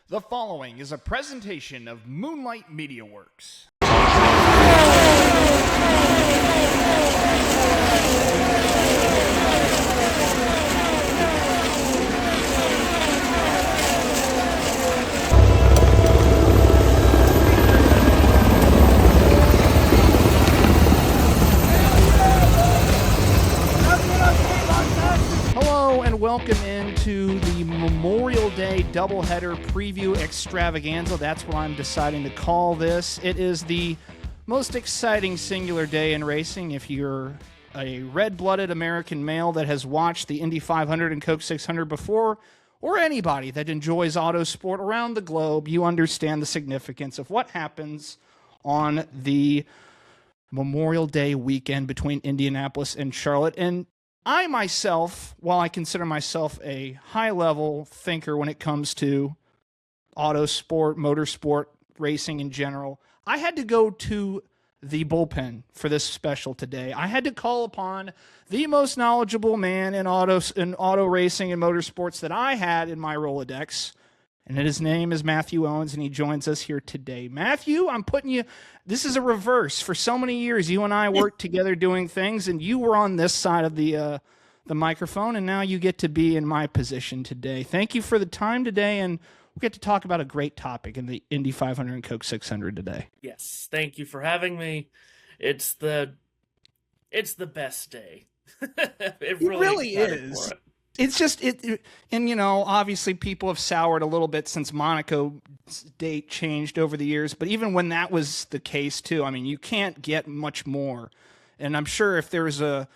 The following is a presentation of Moonlight Media Works. Hello and welcome into the Memorial Day doubleheader preview extravaganza. That's what I'm deciding to call this. It is the most exciting singular day in racing. If you're a red-blooded American male that has watched the Indy 500 and Coke 600 before, or anybody that enjoys auto sport around the globe, you understand the significance of what happens on the Memorial Day weekend between Indianapolis and Charlotte. And I myself, while I consider myself a high-level thinker when it comes to auto sport, motorsport, racing in general, I had to go to the bullpen for this special today. I had to call upon the most knowledgeable man in auto racing and motorsports that I had in my Rolodex, and his name is Matthew Owens, and he joins us here today. Matthew, I'm putting you, this is a reverse. For so many years, you and I worked together doing things, and you were on this side of the microphone, and now you get to be in my position today. Thank you for the time today, and we'll get to talk about a great topic in the Indy 500 and Coke 600 today. Yes, thank you for having me. It's the best day. It really is. It's just, and you know, obviously people have soured a little bit since Monaco's date changed over the years, but even when that was the case too, I mean, you can't get much more. And I'm sure if there's a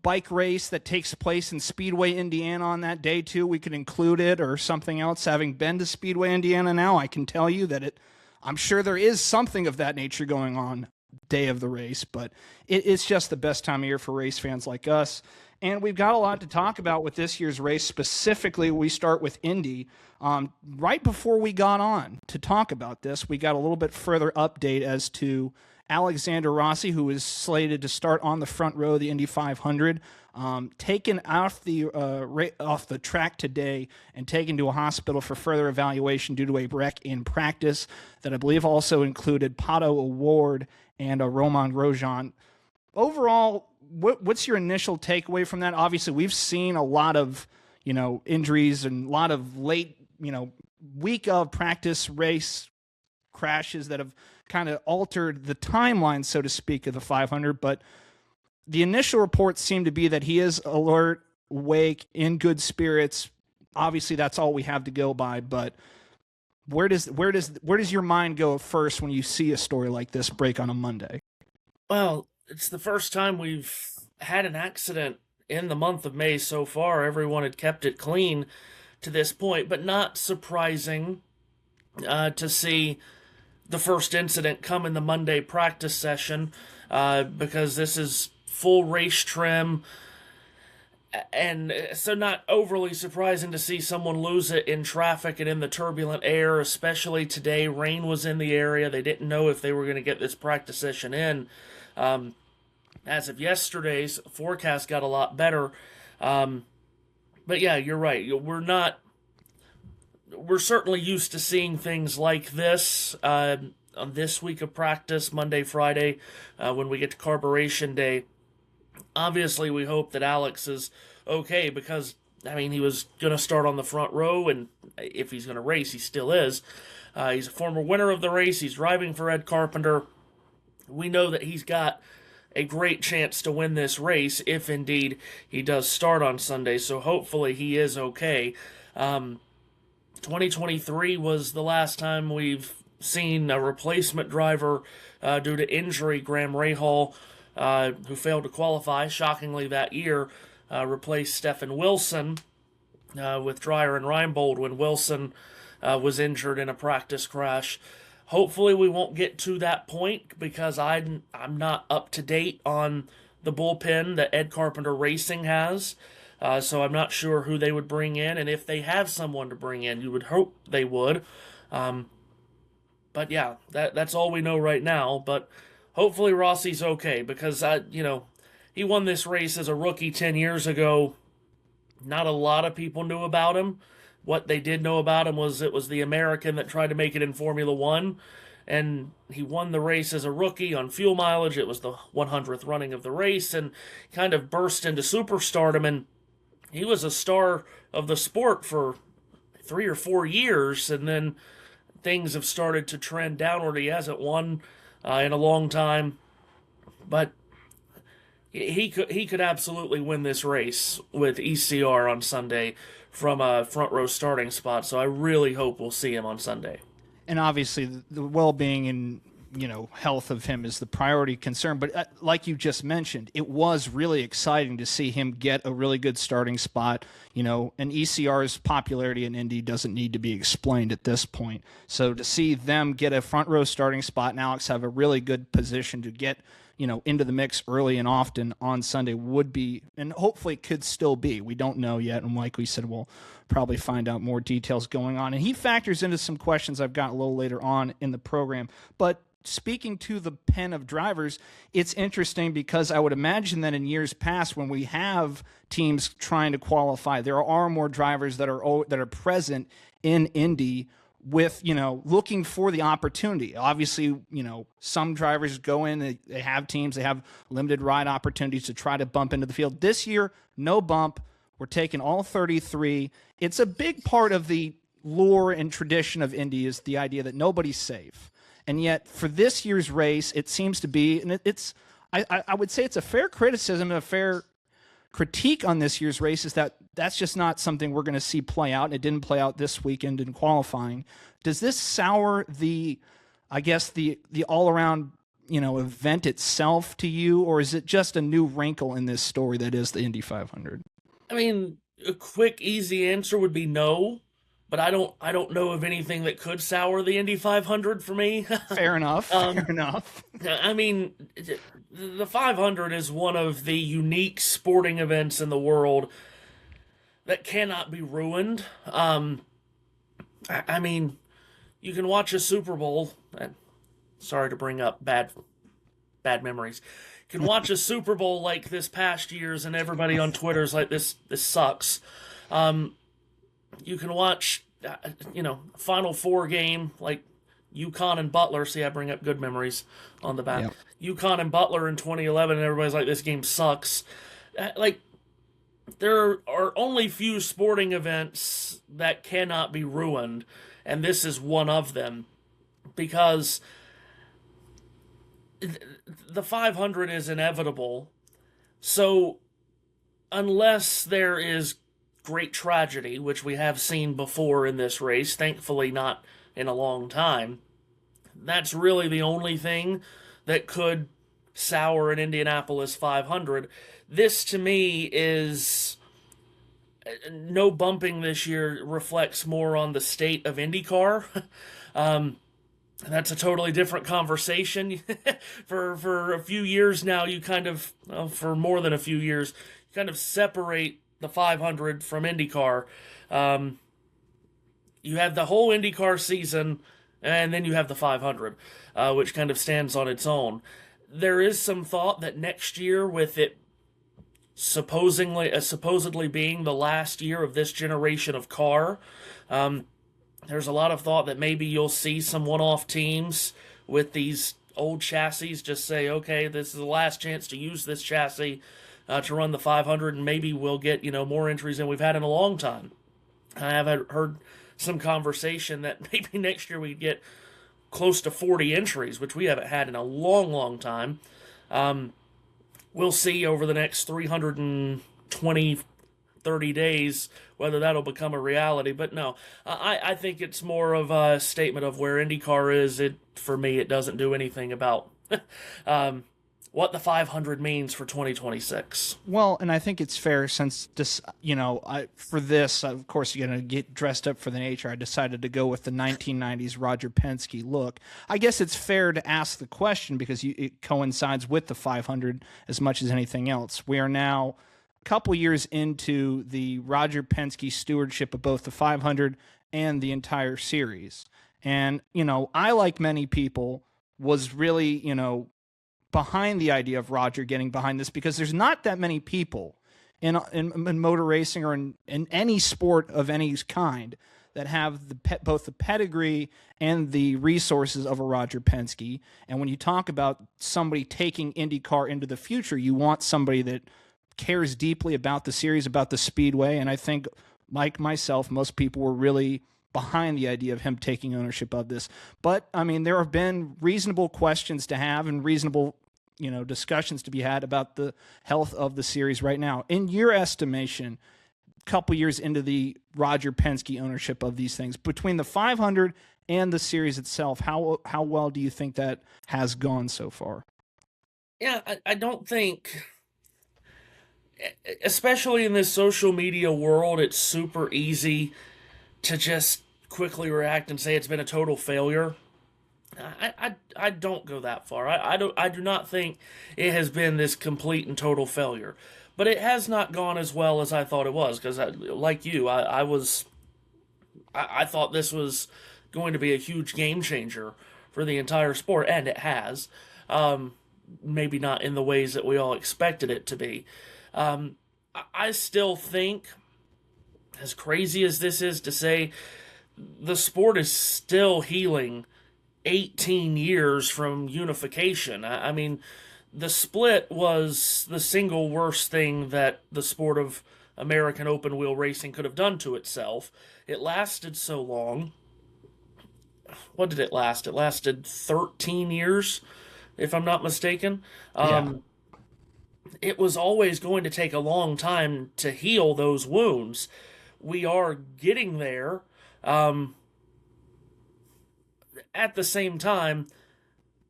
bike race that takes place in Speedway, Indiana on that day too, we could include it, or something else. Having been to Speedway, Indiana now, I can tell you that I'm sure there is something of that nature going on day of the race, but it's just the best time of year for race fans like us. And we've got a lot to talk about with this year's race. Specifically, we start with Indy. Right before we got on to talk about this, we got a little bit further update as to Alexander Rossi, who is slated to start on the front row of the Indy 500, taken off the track today and taken to a hospital for further evaluation due to a wreck in practice that I believe also included Pato O'Ward and Romain Grosjean. Overall, what's your initial takeaway from that? Obviously, we've seen a lot of, injuries and a lot of late, week of practice race crashes that have kind of altered the timeline, so to speak, of the 500. But the initial reports seem to be that he is alert, awake, in good spirits. Obviously, that's all we have to go by. But where does your mind go at first when you see a story like this break on a Monday? Well, it's the first time we've had an accident in the month of May so far. Everyone had kept it clean to this point, but not surprising to see the first incident come in the Monday practice session, because this is full race trim, and so not overly surprising to see someone lose it in traffic and in the turbulent air, especially today. Rain was in the area. They didn't know if they were going to get this practice session in. As of yesterday's forecast got a lot better. But yeah, you're right. We're certainly used to seeing things like this on this week of practice, Monday, Friday, when we get to carburation day. Obviously, we hope that Alex is okay because, he was going to start on the front row, and if he's going to race, he still is. He's a former winner of the race. He's driving for Ed Carpenter. We know that he's got a great chance to win this race if indeed he does start on Sunday, so hopefully he is okay. 2023 was the last time we've seen a replacement driver due to injury. Graham Rahal, who failed to qualify, shockingly that year, replaced Stephen Wilson with Dreyer and Reinbold when Wilson was injured in a practice crash. Hopefully we won't get to that point because I'm not up to date on the bullpen that Ed Carpenter Racing has. So I'm not sure who they would bring in, and if they have someone to bring in, you would hope they would. But yeah, that's all we know right now. But hopefully Rossi's okay because he won this race as a rookie 10 years ago. Not a lot of people knew about him, what they did know about him was it was the American that tried to make it in Formula One, and he won the race as a rookie on fuel mileage. It was the 100th running of the race, and kind of burst into superstardom, and he was a star of the sport for 3 or 4 years, and then things have started to trend downward. He hasn't won in a long time, but he could absolutely win this race with ECR on Sunday from a front row starting spot. So I really hope we'll see him on Sunday. And obviously the well-being and health of him is the priority concern. But like you just mentioned, it was really exciting to see him get a really good starting spot. And ECR's popularity in Indy doesn't need to be explained at this point. So to see them get a front row starting spot and Alex have a really good position to get into the mix early and often on Sunday would be, and hopefully could still be. We don't know yet, and like we said, we'll probably find out more details going on. And he factors into some questions I've got a little later on in the program. But speaking to the pen of drivers, it's interesting because I would imagine that in years past, when we have teams trying to qualify, there are more drivers that are present in Indy with, looking for the opportunity. Obviously, some drivers go in, they have teams, they have limited ride opportunities to try to bump into the field. This year, no bump. We're taking all 33. It's a big part of the lore and tradition of Indy is the idea that nobody's safe. And yet for this year's race, it seems to be, and I would say it's a fair criticism and a fair critique on this year's race is that that's just not something we're going to see play out. And it didn't play out this weekend in qualifying. Does this sour the all around, event itself to you, or is it just a new wrinkle in this story that is the Indy 500? I mean, a quick, easy answer would be no, but I don't know of anything that could sour the Indy 500 for me. Fair enough. Fair enough. I mean, the 500 is one of the unique sporting events in the world that cannot be ruined. I mean, you can watch a Super Bowl. Sorry to bring up bad memories. You can watch a Super Bowl like this past year's, and everybody on Twitter is like, "This sucks." You can watch, Final Four game like UConn and Butler. See, I bring up good memories on the back. Yep. UConn and Butler in 2011, and everybody's like, "This game sucks." There are only few sporting events that cannot be ruined, and this is one of them, because the 500 is inevitable. So unless there is great tragedy, which we have seen before in this race, thankfully not in a long time, that's really the only thing that could sour an Indianapolis 500. This, to me, is... No bumping this year reflects more on the state of IndyCar. That's a totally different conversation. For a few years now, you kind of, for more than a few years, you kind of separate the 500 from IndyCar. You have the whole IndyCar season, and then you have the 500, which kind of stands on its own. There is some thought that next year, with it supposedly being the last year of this generation of car, there's a lot of thought that maybe you'll see some one-off teams with these old chassis just say, okay, this is the last chance to use this chassis to run the 500, and maybe we'll get, more entries than we've had in a long time. I have heard some conversation that maybe next year we'd get close to 40 entries, which we haven't had in a long, long time. We'll see over the next 320, 30 days whether that'll become a reality. But no, I think it's more of a statement of where IndyCar is. For me, it doesn't do anything about what the 500 means for 2026. Well, and I think it's fair since this, for this, of course, you're going to get dressed up for the nature. I decided to go with the 1990s Roger Penske look. I guess it's fair to ask the question because it coincides with the 500 as much as anything else. We are now a couple years into the Roger Penske stewardship of both the 500 and the entire series. And, I, like many people, was really, behind the idea of Roger getting behind this because there's not that many people in motor racing or in any sport of any kind that have both the pedigree and the resources of a Roger Penske. And when you talk about somebody taking IndyCar into the future, you want somebody that cares deeply about the series, about the speedway. And I think, like myself, most people were really behind the idea of him taking ownership of this. But I mean, there have been reasonable questions to have and reasonable, discussions to be had about the health of the series right now. In your estimation, a couple years into the Roger Penske ownership of these things, between the 500 and the series itself, how well do you think that has gone so far? Yeah, I don't think, especially in this social media world, it's super easy to just quickly react and say it's been a total failure. I don't go that far. I do not think it has been this complete and total failure, but it has not gone as well as I thought it was. Because like you, I thought this was going to be a huge game changer for the entire sport, and it has. Maybe not in the ways that we all expected it to be. I still think, as crazy as this is to say, the sport is still healing 18 years from unification. I mean, the split was the single worst thing that the sport of American open wheel racing could have done to itself. It lasted so long. What did it last? It lasted 13 years, if I'm not mistaken. It was always going to take a long time to heal those wounds. We are getting there. At the same time,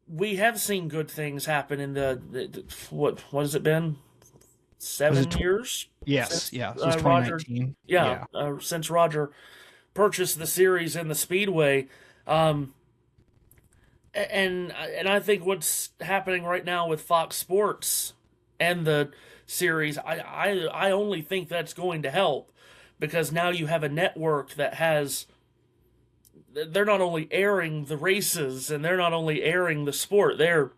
we have seen good things happen in what has it been? 7 years? Yes, since, since 2019. Since Roger purchased the series and the Speedway. And I think what's happening right now with Fox Sports and the series, I only think that's going to help, because now you have a network that has, they're not only airing the races and they're not only airing the sport, they're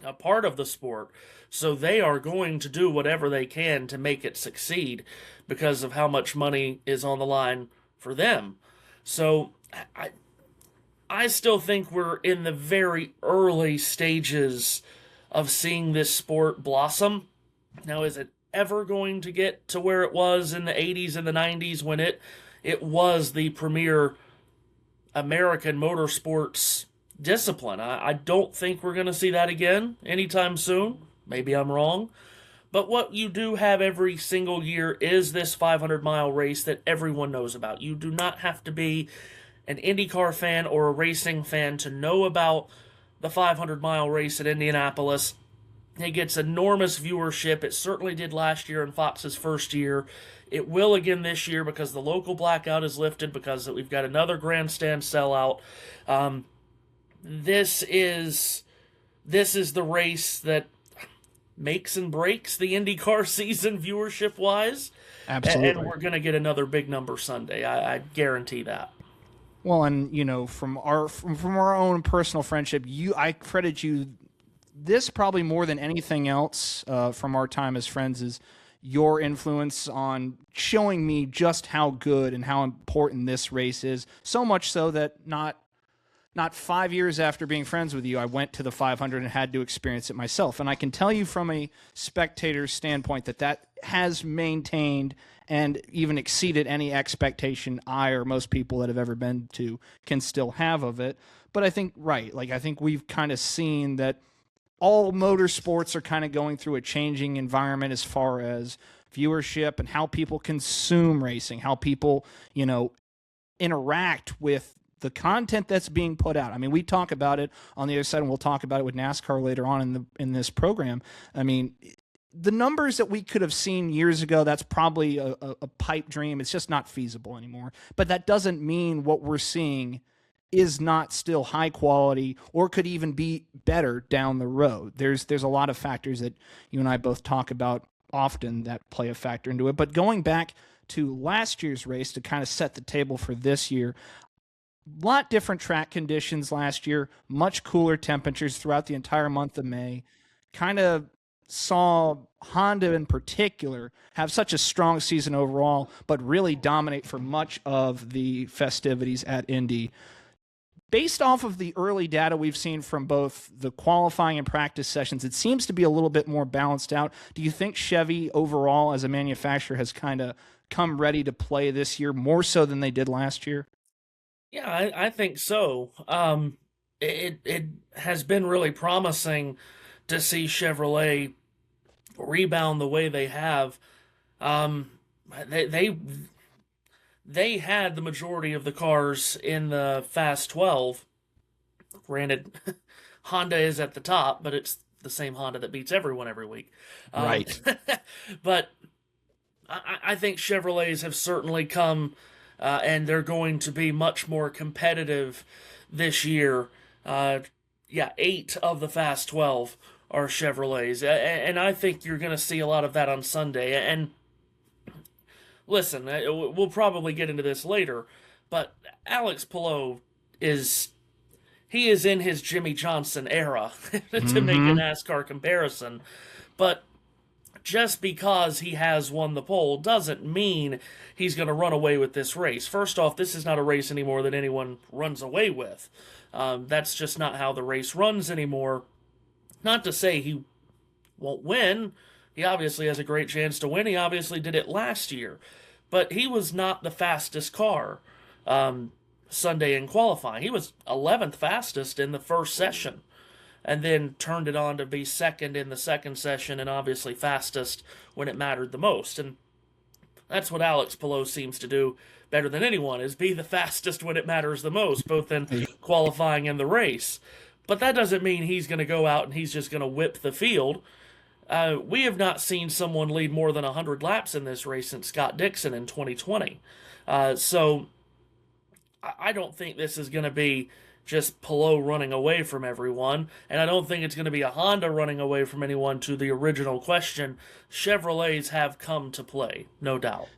a part of the sport. So they are going to do whatever they can to make it succeed because of how much money is on the line for them. So I still think we're in the very early stages of seeing this sport blossom. Now, is it ever going to get to where it was in the 80s and the 90s when it was the premier American motorsports discipline? I don't think we're going to see that again anytime soon. Maybe I'm wrong. But what you do have every single year is this 500-mile race that everyone knows about. You do not have to be an IndyCar fan or a racing fan to know about the 500-mile race at Indianapolis. It gets enormous viewership. It certainly did last year in Fox's first year. It will again this year because the local blackout is lifted, because we've got another grandstand sellout. This is the race that makes and breaks the IndyCar season viewership-wise. Absolutely. And we're going to get another big number Sunday. I guarantee that. Well, and from our own personal friendship, I credit you this probably more than anything else from our time as friends is your influence on showing me just how good and how important this race is. So much so that not 5 years after being friends with you, I went to the 500 and had to experience it myself. And I can tell you from a spectator's standpoint that has maintained and even exceeded any expectation I or most people that have ever been to can still have of it. But I think, I think we've kind of seen that all motorsports are kind of going through a changing environment as far as viewership and how people consume racing, how people, interact with the content that's being put out. I mean, we talk about it on the other side, and we'll talk about it with NASCAR later on in this program. I mean, the numbers that we could have seen years ago, that's probably a pipe dream. It's just not feasible anymore. But that doesn't mean what we're seeing is not still high quality or could even be better down the road. There's a lot of factors that you and I both talk about often that play a factor into it. But going back to last year's race to kind of set the table for this year, a lot different track conditions last year, much cooler temperatures throughout the entire month of May. Kind of saw Honda in particular have such a strong season overall, but really dominate for much of the festivities at Indy. Based off of the early data we've seen from both the qualifying and practice sessions, it seems to be a little bit more balanced out. Do you think Chevy overall as a manufacturer has kind of come ready to play this year more so than they did last year? Yeah, I think so. It has been really promising to see Chevrolet rebound the way they have. They they had the majority of the cars in the Fast 12. Granted, Honda is at the top, but it's the same Honda that beats everyone every week. Right. But I think Chevrolets have certainly come, and they're going to be much more competitive this year. 8 of the Fast 12 are Chevrolets, and I think you're going to see a lot of that on Sunday. And listen, we'll probably get into this later, but Alex Palou is in his Jimmy Johnson era to make a NASCAR comparison. But just because he has won the pole doesn't mean he's going to run away with this race. First off, this is not a race anymore that anyone runs away with. That's just not how the race runs anymore. Not to say he won't win. He obviously has a great chance to win. He obviously did it last year. But he was not the fastest car Sunday in qualifying. He was 11th fastest in the first session, and then turned it on to be second in the second session, and obviously fastest when it mattered the most. And that's what Alex Palou seems to do better than anyone, is be the fastest when it matters the most, both in qualifying and the race. But that doesn't mean he's going to go out and he's just going to whip the field. We have not seen someone lead more than 100 laps in this race since Scott Dixon in 2020. So I don't think this is going to be just Palou running away from everyone, and I don't think it's going to be a Honda running away from anyone. To the original question, Chevrolets have come to play, no doubt.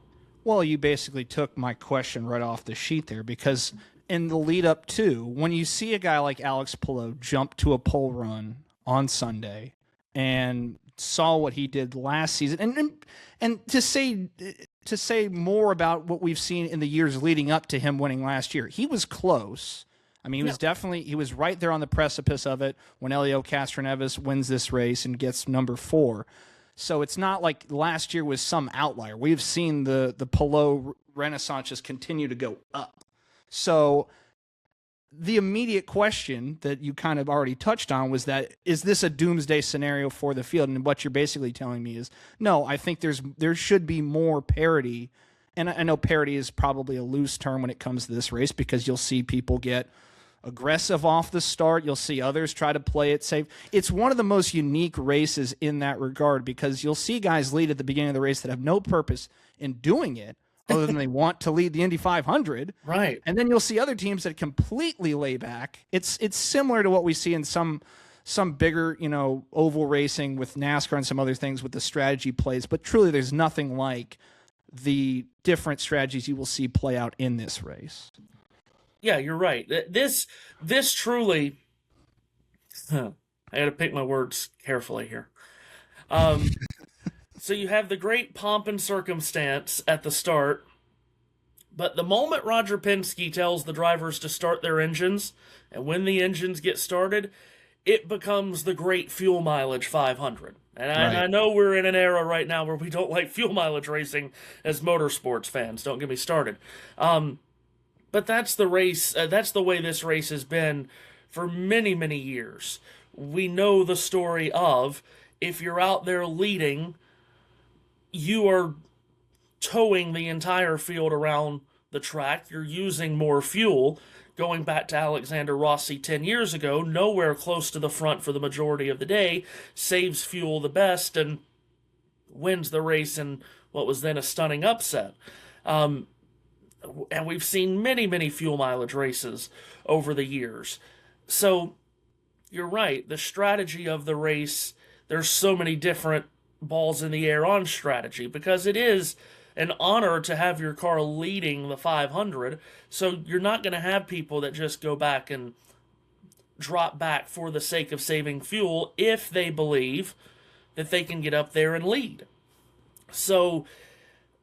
Well, you basically took my question right off the sheet there, because in the lead up to, when you see a guy like Alex Palou jump to a pole run on Sunday and saw what he did last season, and to say more about what we've seen in the years leading up to him winning last year, he was close. I mean, he was right there on the precipice of it when Helio Castroneves wins this race and gets number 4. So it's not like last year was some outlier. We've seen the Palou renaissance just continue to go up. So the immediate question that you kind of already touched on was that, is this a doomsday scenario for the field? And what you're basically telling me is, no, I think there should be more parity. And I know parity is probably a loose term when it comes to this race, because you'll see people get aggressive off the start. You'll see others try to play it safe. It's one of the most unique races in that regard, because you'll see guys lead at the beginning of the race that have no purpose in doing it other than they want to lead the Indy 500. Right. And then you'll see other teams that completely lay back. It's similar to what we see in some bigger, oval racing with NASCAR and some other things with the strategy plays. But truly, there's nothing like the different strategies you will see play out in this race. Yeah, you're right. This truly, I got to pick my words carefully here. So you have the great pomp and circumstance at the start, but the moment Roger Penske tells the drivers to start their engines, and when the engines get started, it becomes the great fuel mileage 500. And I know we're in an era right now where we don't like fuel mileage racing as motorsports fans. Don't get me started. But that's the race. That's the way this race has been for many, many years. We know the story of, if you're out there leading, you are towing the entire field around the track. You're using more fuel. Going back to Alexander Rossi 10 years ago, nowhere close to the front for the majority of the day, saves fuel the best, and wins the race in what was then a stunning upset. And we've seen many, many fuel mileage races over the years. So you're right. The strategy of the race, there's so many different balls in the air on strategy, because it is an honor to have your car leading the 500. So you're not going to have people that just go back and drop back for the sake of saving fuel if they believe that they can get up there and lead. So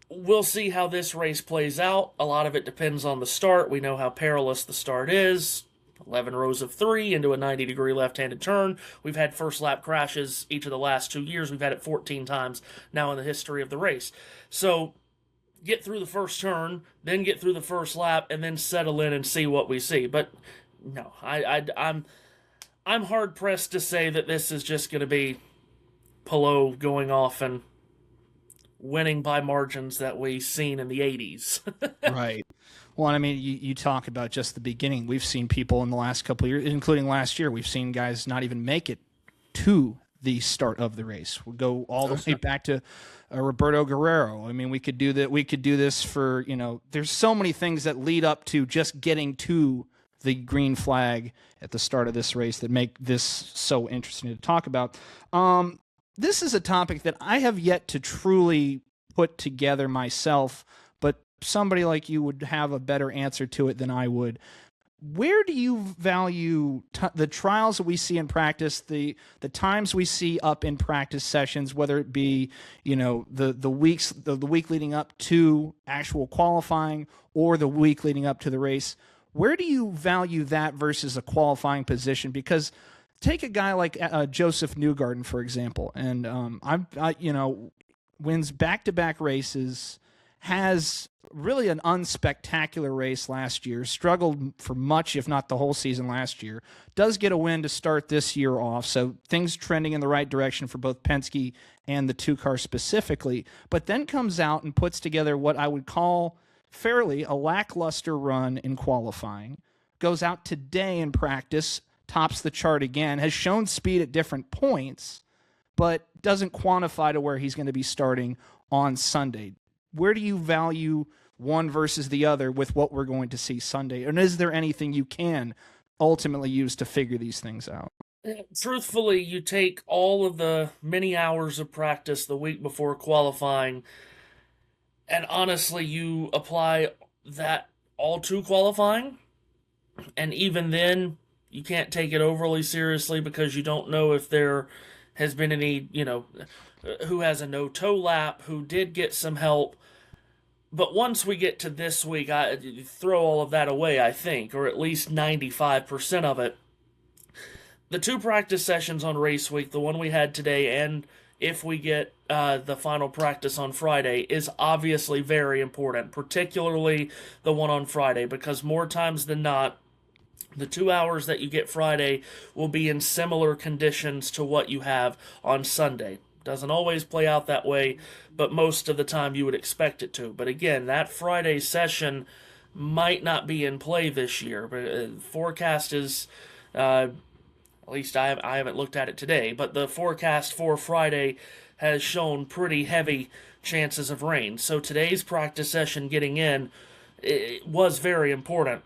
we'll see how this race plays out. A lot of it depends on the start. We know how perilous the start is. 11 rows of 3 into a 90-degree left-handed turn. We've had first lap crashes each of the last 2 years. We've had it 14 times now in the history of the race. So get through the first turn, then get through the first lap, and then settle in and see what we see. But no, I'm hard-pressed to say that this is just going to be Palou going off and winning by margins that we've seen in the 80s. Right. Well, I mean, you talk about just the beginning. We've seen people in the last couple of years, including last year, we've seen guys not even make it to the start of the race. We'll go all the way back to Roberto Guerrero. I mean, we could do that. We could do this for, there's so many things that lead up to just getting to the green flag at the start of this race that make this so interesting to talk about. This is a topic that I have yet to truly put together myself, but somebody like you would have a better answer to it than I would. Where do you value the trials that we see in practice, the times we see up in practice sessions, whether it be, the week leading up to actual qualifying or the week leading up to the race? Where do you value that versus a qualifying position? Because take a guy like Joseph Newgarden, for example, and wins back-to-back races, has really an unspectacular race last year, struggled for much, if not the whole season last year, does get a win to start this year off, so things trending in the right direction for both Penske and the two-car specifically, but then comes out and puts together what I would call fairly a lackluster run in qualifying, goes out today in practice, tops the chart again, has shown speed at different points, but doesn't quantify to where he's going to be starting on Sunday. Where do you value one versus the other with what we're going to see Sunday? And is there anything you can ultimately use to figure these things out? Truthfully, you take all of the many hours of practice the week before qualifying, and honestly, you apply that all to qualifying, and even then, you can't take it overly seriously because you don't know if there has been any, who has a no-toe lap, who did get some help. But once we get to this week, I throw all of that away, I think, or at least 95% of it. The 2 practice sessions on race week, the one we had today, and if we get the final practice on Friday, is obviously very important, particularly the one on Friday, because more times than not, the 2 hours that you get Friday will be in similar conditions to what you have on Sunday. Doesn't always play out that way, but most of the time you would expect it to. But again, that Friday session might not be in play this year. But forecast is, at least I haven't looked at it today, but the forecast for Friday has shown pretty heavy chances of rain. So today's practice session getting in was very important.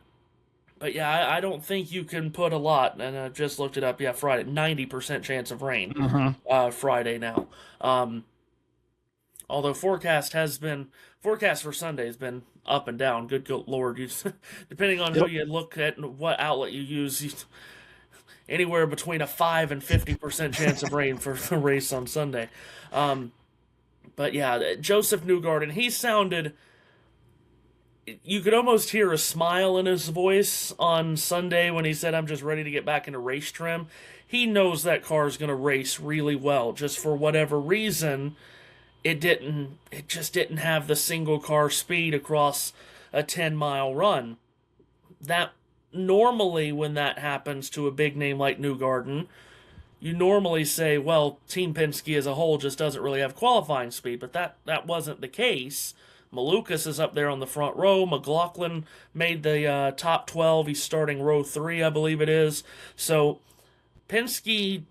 But yeah, I don't think you can put a lot, and I just looked it up, Friday, 90% chance of rain Friday now. Although forecast for Sunday has been up and down, good Lord, depending on who you look at and what outlet you use, anywhere between a 5 and 50% chance of rain for the race on Sunday. But yeah, Joseph Newgarden, he sounded... You could almost hear a smile in his voice on Sunday when he said, "I'm just ready to get back into race trim." He knows that car is going to race really well. Just for whatever reason, it just didn't have the single car speed across a 10-mile run. That normally, when that happens to a big name like Newgarden, you normally say, well, Team Penske as a whole just doesn't really have qualifying speed, but that wasn't the case. Malukas is up there on the front row. McLaughlin made the top 12. He's starting row 3, I believe it is. So Penske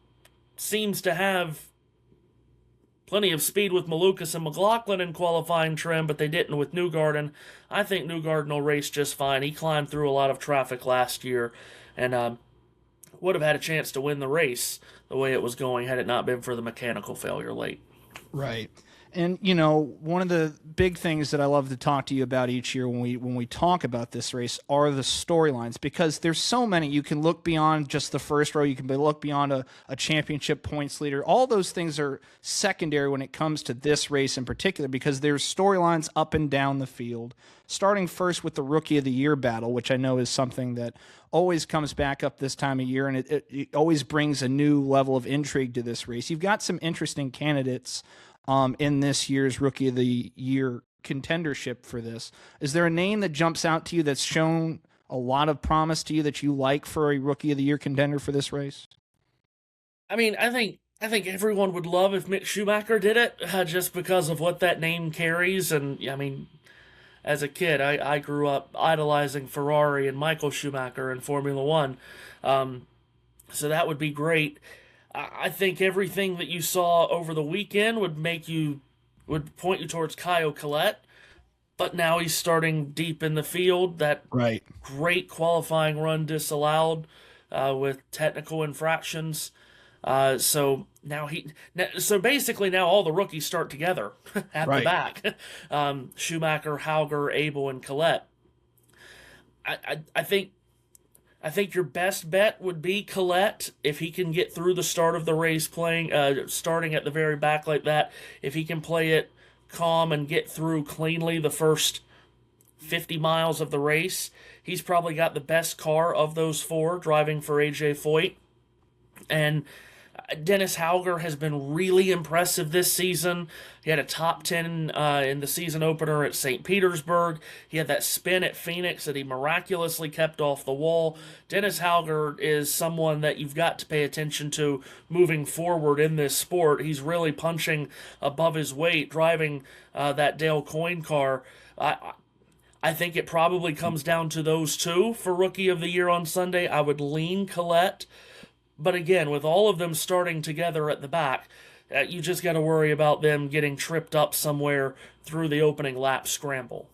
seems to have plenty of speed with Malukas and McLaughlin in qualifying trim, but they didn't with Newgarden. I think Newgarden will race just fine. He climbed through a lot of traffic last year and would have had a chance to win the race the way it was going had it not been for the mechanical failure late. Right. And one of the big things that I love to talk to you about each year when we talk about this race are the storylines, because there's so many. You can look beyond just the first row. You can look beyond a championship points leader. All those things are secondary when it comes to this race in particular, because there's storylines up and down the field. Starting first with the Rookie of the Year battle, which I know is something that always comes back up this time of year, and it always brings a new level of intrigue to this race. You've got some interesting candidates in this year's Rookie of the Year contendership for this. Is there a name that jumps out to you that's shown a lot of promise to you that you like for a Rookie of the Year contender for this race? I mean, I think everyone would love if Mick Schumacher did it, just because of what that name carries. And I mean, as a kid, I grew up idolizing Ferrari and Michael Schumacher in Formula One, so that would be great. I think everything that you saw over the weekend would point you towards Kyle Collette, but now he's starting deep in the field. That right. Great qualifying run disallowed with technical infractions. So basically now all the rookies start together at the back. Schumacher, Hauger, Abel, and Collette. I think your best bet would be Collette, if he can get through the start of the race starting at the very back like that. If he can play it calm and get through cleanly the first 50 miles of the race, he's probably got the best car of those four driving for AJ Foyt. And Dennis Hauger has been really impressive this season. He had a top 10 in the season opener at St. Petersburg. He had that spin at Phoenix that he miraculously kept off the wall. Dennis Hauger is someone that you've got to pay attention to moving forward in this sport. He's really punching above his weight, driving that Dale Coyne car. I think it probably comes down to those two for Rookie of the Year on Sunday. I would lean Collette. But again, with all of them starting together at the back, you just got to worry about them getting tripped up somewhere through the opening lap scramble.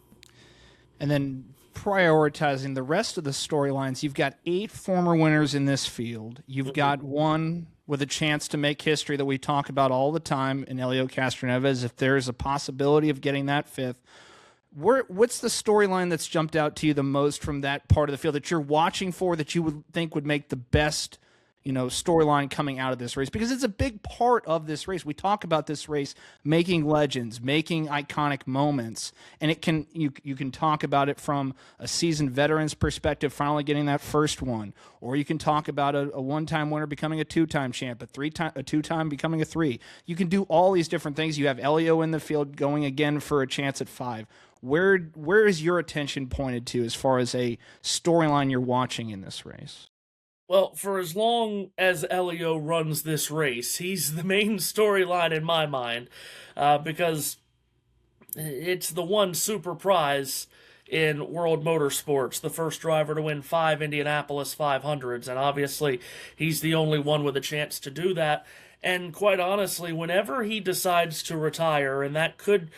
And then prioritizing the rest of the storylines, you've got 8 former winners in this field. You've got one with a chance to make history that we talk about all the time in Helio Castroneves, if there's a possibility of getting that 5th. What's the storyline that's jumped out to you the most from that part of the field that you're watching for, that you would think would make the best storyline coming out of this race? Because it's a big part of this race. We talk about this race making legends, making iconic moments, and you can talk about it from a seasoned veteran's perspective, finally getting that first one, or you can talk about a one-time winner becoming a 2-time champ, a 2-time becoming a 3. You can do all these different things. You have Elio in the field going again for a chance at 5. Where is your attention pointed to as far as a storyline you're watching in this race? Well, for as long as Elio runs this race, he's the main storyline in my mind, because it's the one super prize in world motorsports, the first driver to win 5 Indianapolis 500s, and obviously he's the only one with a chance to do that. And quite honestly, whenever he decides to retire, and that could,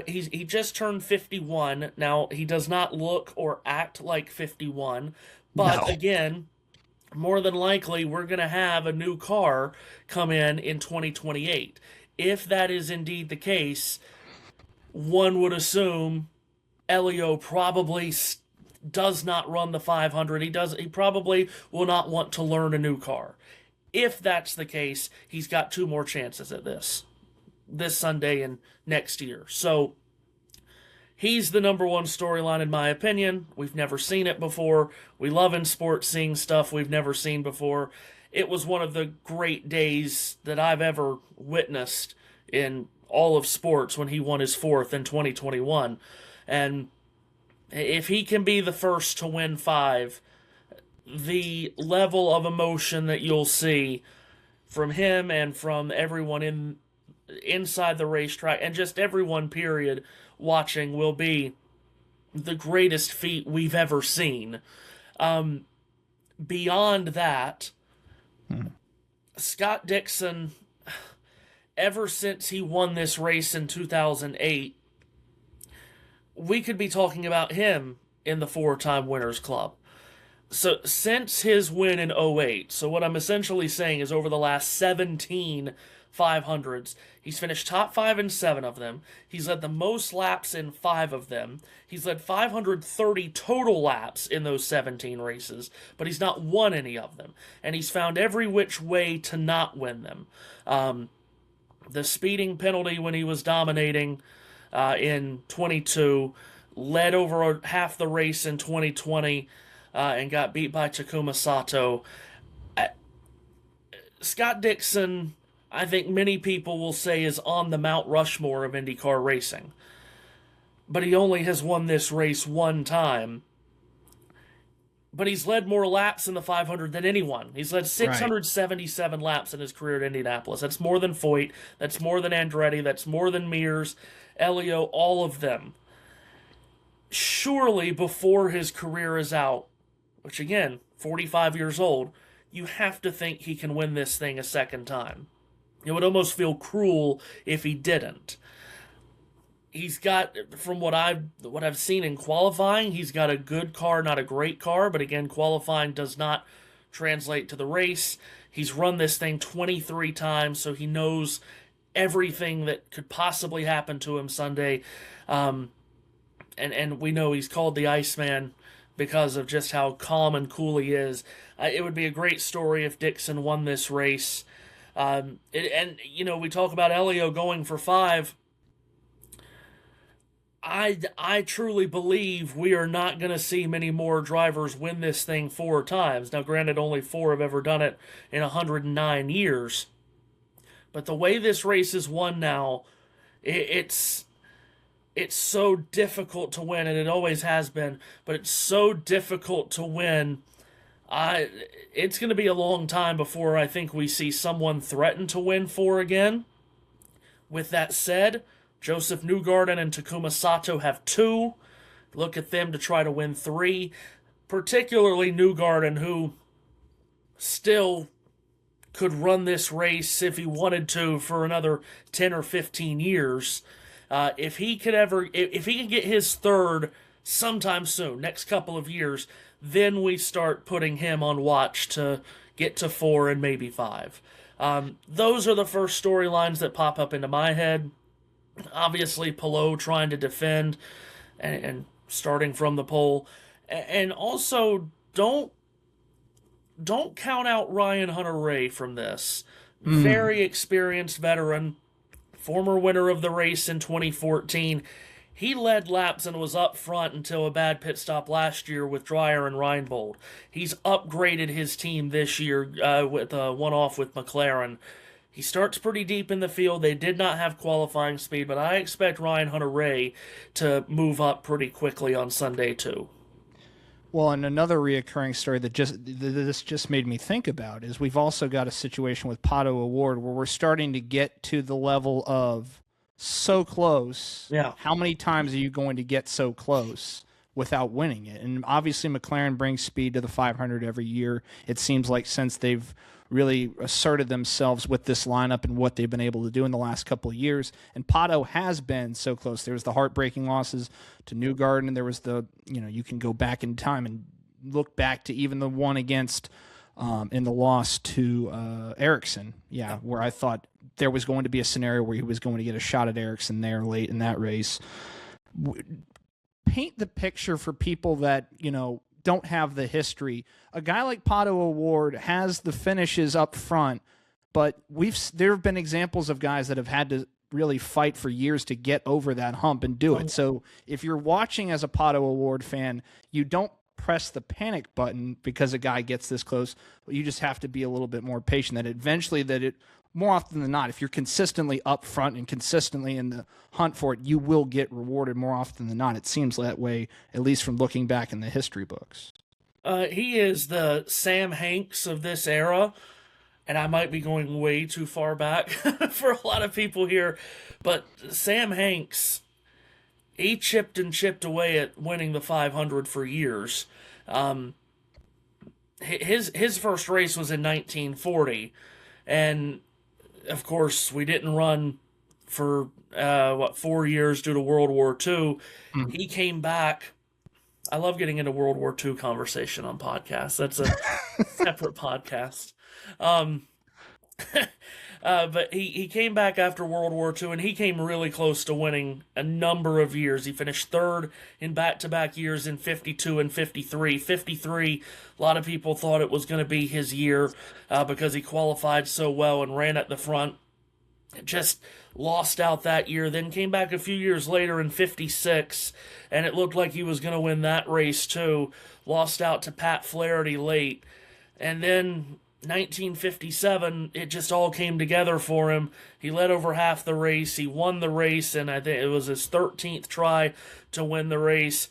he just turned 51. Now, he does not look or act like 51, but again, more than likely, we're going to have a new car come in 2028. If that is indeed the case, one would assume Elio probably does not run the 500. He probably will not want to learn a new car. If that's the case, he's got 2 more chances at this Sunday and next year. So he's the number one storyline in my opinion. We've never seen it before. We love in sports seeing stuff we've never seen before. It was one of the great days that I've ever witnessed in all of sports when he won his 4th in 2021. And if he can be the first to win 5, the level of emotion that you'll see from him and from everyone inside the racetrack, and just everyone, period, watching, will be the greatest feat we've ever seen. Beyond that, Scott Dixon, ever since he won this race in 2008, we could be talking about him in the 4-time Winners Club. So since his win in 2008, so what I'm essentially saying is over the last 17 500s. He's finished top 5 in 7 of them. He's led the most laps in 5 of them. He's led 530 total laps in those 17 races, but he's not won any of them. And he's found every which way to not win them. The speeding penalty when he was dominating in 22, led over half the race in 2020, and got beat by Takuma Sato. Scott Dixon, I think many people will say, is on the Mount Rushmore of IndyCar racing. But he only has won this race one time. But he's led more laps in the 500 than anyone. He's led 677 laps in his career at Indianapolis. That's more than Foyt. That's more than Andretti. That's more than Mears, Elio, all of them. Surely before his career is out, which again, 45 years old, you have to think he can win this thing a second time. It would almost feel cruel if he didn't. He's got, from what I've seen in qualifying, he's got a good car, not a great car, but again, qualifying does not translate to the race. He's run this thing 23 times, so he knows everything that could possibly happen to him Sunday. And we know he's called the Iceman because of just how calm and cool he is. It would be a great story if Dixon won this race. We talk about Elio going for 5. I truly believe we are not going to see many more drivers win this thing 4 times. Now, granted, only 4 have ever done it in 109 years. But the way this race is won now, it's so difficult to win, and it always has been, but it's so difficult to win. It's going to be a long time before I think we see someone threaten to win 4 again. With that said, Joseph Newgarden and Takuma Sato have 2. Look at them to try to win 3. Particularly Newgarden, who still could run this race if he wanted to for another 10 or 15 years. If he can get his 3rd sometime soon, next couple of years, then we start putting him on watch to get to 4 and maybe 5. Those are the first storylines that pop up into my head. Obviously, Palou trying to defend and starting from the pole. And also, don't count out Ryan Hunter-Reay from this. Very experienced veteran, former winner of the race in 2014. He led laps and was up front until a bad pit stop last year with Dreyer and Reinbold. He's upgraded his team this year with a one-off with McLaren. He starts pretty deep in the field. They did not have qualifying speed, but I expect Ryan Hunter-Reay to move up pretty quickly on Sunday too. Well, and another reoccurring story that this just made me think about is we've also got a situation with Pato O'Ward where we're starting to get to the level of so close. Yeah. How many times are you going to get so close without winning it? And obviously McLaren brings speed to the 500 every year. It seems like since they've really asserted themselves with this lineup and what they've been able to do in the last couple of years. And Pato has been so close. There was the heartbreaking losses to Newgarden, and there was you can go back in time and look back to even the one against in the loss to Ericsson. Yeah, where I thought there was going to be a scenario where he was going to get a shot at Ericsson there late in that race. Paint the picture for people that, don't have the history. A guy like Pato O'Ward has the finishes up front, but there have been examples of guys that have had to really fight for years to get over that hump and do it. So if you're watching as a Pato O'Ward fan, you don't press the panic button because a guy gets this close, but you just have to be a little bit more patient that eventually more often than not, if you're consistently up front and consistently in the hunt for it, you will get rewarded more often than not. It seems that way, at least from looking back in the history books. He is the Sam Hanks of this era, and I might be going way too far back for a lot of people here, but Sam Hanks, he chipped away at winning the 500 for years. His first race was in 1940, and of course, we didn't run for, 4 years due to World War II. He came back. I love getting into World War II conversation on podcasts. That's a separate podcast. But he came back after World War II, and he came really close to winning a number of years. He finished third in back-to-back years in 52 and 53. 53, a lot of people thought it was going to be his year because he qualified so well and ran at the front. Just lost out that year, then came back a few years later in 56, and it looked like he was going to win that race too. Lost out to Pat Flaherty late. And then 1957, it just all came together for him. He led over half the race. He won the race, and I think it was his 13th try to win the race.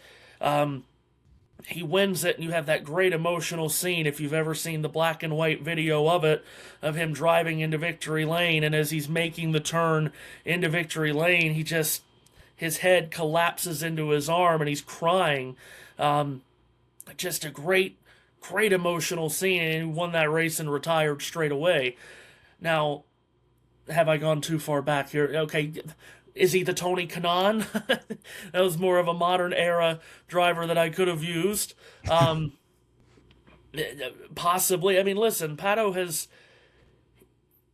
He wins it, and you have that great emotional scene, if you've ever seen the black and white video of it, of him driving into victory lane, and as he's making the turn into victory lane, his head collapses into his arm, and he's crying. Just a great emotional scene, and he won that race and retired straight away. Now, have I gone too far back here? Okay, is he the Tony Kanaan? That was more of a modern era driver that I could have used. Possibly. I mean, listen, Pato has,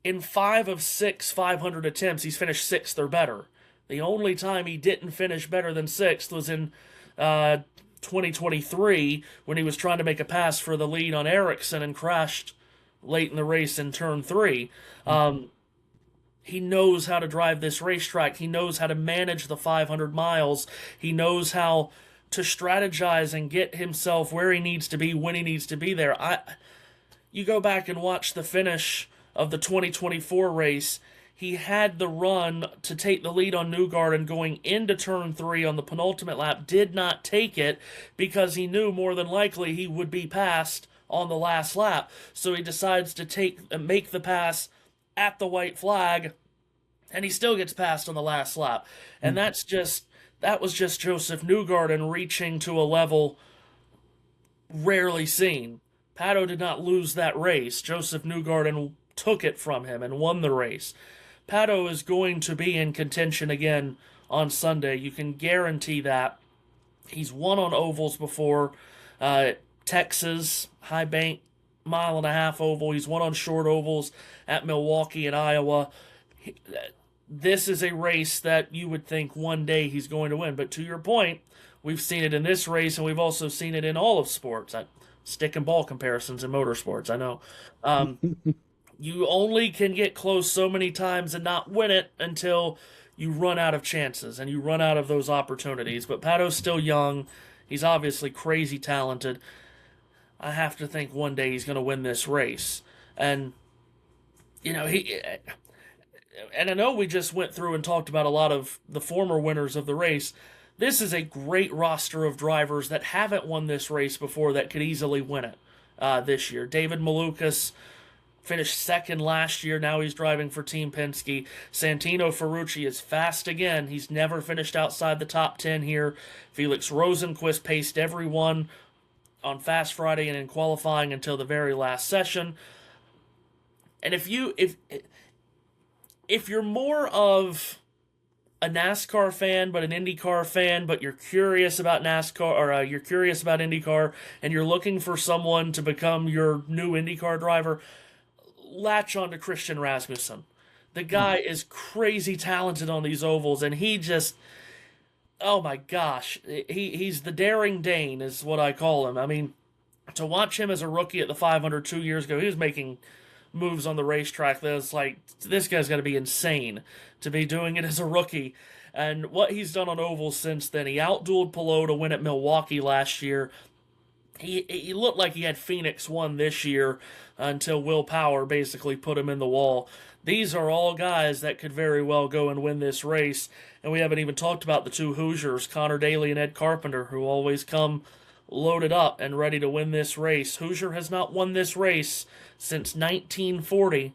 in 5 of 6 500 attempts, he's finished 6th or better. The only time he didn't finish better than 6th was in 2023 when he was trying to make a pass for the lead on Ericsson and crashed late in the race in turn 3. He knows how to drive this racetrack. He knows how to manage the 500 miles. He knows how to strategize and get himself where he needs to be when he needs to be there. You go back and watch the finish of the 2024 race. He had the run to take the lead on Newgarden going into turn 3 on the penultimate lap, did not take it because he knew more than likely he would be passed on the last lap. So he decides to make the pass at the white flag, and he still gets passed on the last lap. And that was just Joseph Newgarden reaching to a level rarely seen. Pato did not lose that race. Joseph Newgarden took it from him and won the race. Pato is going to be in contention again on Sunday. You can guarantee that. He's won on ovals before. Texas, High Bank, 1.5-mile oval. He's won on short ovals at Milwaukee and Iowa. This is a race that you would think one day he's going to win. But to your point, we've seen it in this race, and we've also seen it in all of sports. Stick and ball comparisons in motorsports, I know. You only can get close so many times and not win it until you run out of chances and you run out of those opportunities. But Pato's still young. He's obviously crazy talented. I have to think one day he's going to win this race. And, and I know we just went through and talked about a lot of the former winners of the race. This is a great roster of drivers that haven't won this race before that could easily win it this year. David Malukas finished 2nd last year. Now he's driving for Team Penske. Santino Ferrucci is fast again. He's never finished outside the top 10 here. Felix Rosenqvist paced everyone on Fast Friday and in qualifying until the very last session. And if you're more of a NASCAR fan but an IndyCar fan, but you're curious about NASCAR, or you're curious about IndyCar, and you're looking for someone to become your new IndyCar driver, latch on to Christian Rasmussen. The guy is crazy talented on these ovals, and he just, oh my gosh, he's the daring Dane is what I call him. I mean, to watch him as a rookie at the 500 2 years ago, he was making moves on the racetrack that was like, this guy's got to be insane to be doing it as a rookie. And what he's done on ovals since then, he outdueled Palou to win at Milwaukee last year. He looked like he had Phoenix won this year until Will Power basically put him in the wall. These are all guys that could very well go and win this race. And we haven't even talked about the two Hoosiers, Connor Daly and Ed Carpenter, who always come loaded up and ready to win this race. Hoosier has not won this race since 1940,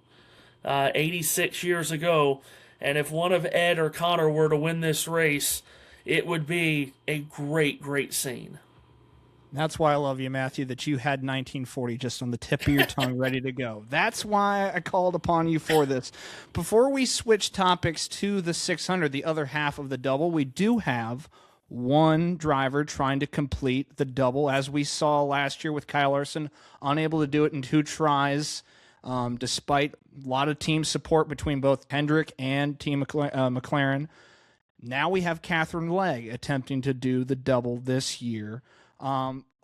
86 years ago. And if one of Ed or Connor were to win this race, it would be a great, great scene. That's why I love you, Matthew, that you had 1940 just on the tip of your tongue ready to go. That's why I called upon you for this. Before we switch topics to the 600, the other half of the double, we do have one driver trying to complete the double, as we saw last year with Kyle Larson, unable to do it in 2 tries. despite a lot of team support between both Hendrick and Team McLaren. Now we have Catherine Legg attempting to do the double this year.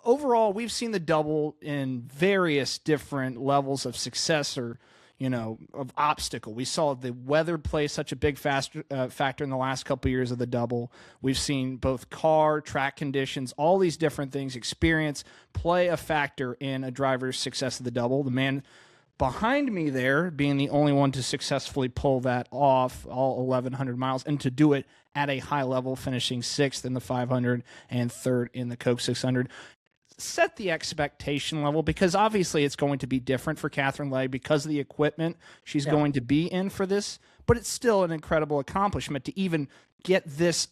Overall, we've seen the double in various different levels of success or, of obstacle. We saw the weather play such a big factor in the last couple of years of the double. We've seen both car, track conditions, all these different things, experience play a factor in a driver's success of the double. The man behind me there being the only one to successfully pull that off all 1,100 miles and to do it at a high level, finishing 6th in the 500 and 3rd in the Coke 600. Set the expectation level, because obviously it's going to be different for Catherine Legg because of the equipment she's going to be in for this, but it's still an incredible accomplishment to even get this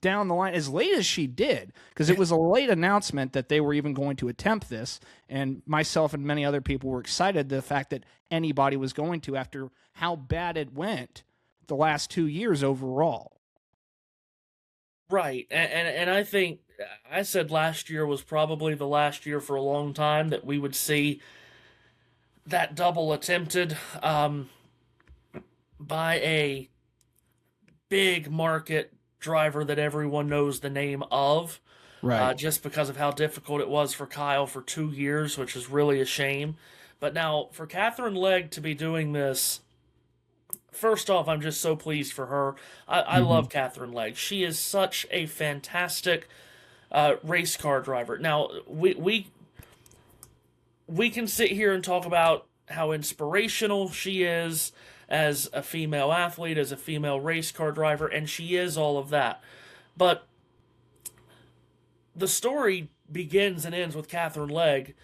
down the line as late as she did, because it was a late announcement that they were even going to attempt this, and myself and many other people were excited the fact that anybody was going to, after how bad it went the last 2 years overall. Right, and I think I said last year was probably the last year for a long time that we would see that double attempted by a big market driver that everyone knows the name of, right? Just because of how difficult it was for Kyle for 2 years, which is really a shame. But now for Catherine Legg to be doing this, first off, I'm just so pleased for her. I love Catherine Legg. She is such a fantastic race car driver. Now, we can sit here and talk about how inspirational she is as a female athlete, as a female race car driver, and she is all of that. But the story begins and ends with Catherine Legg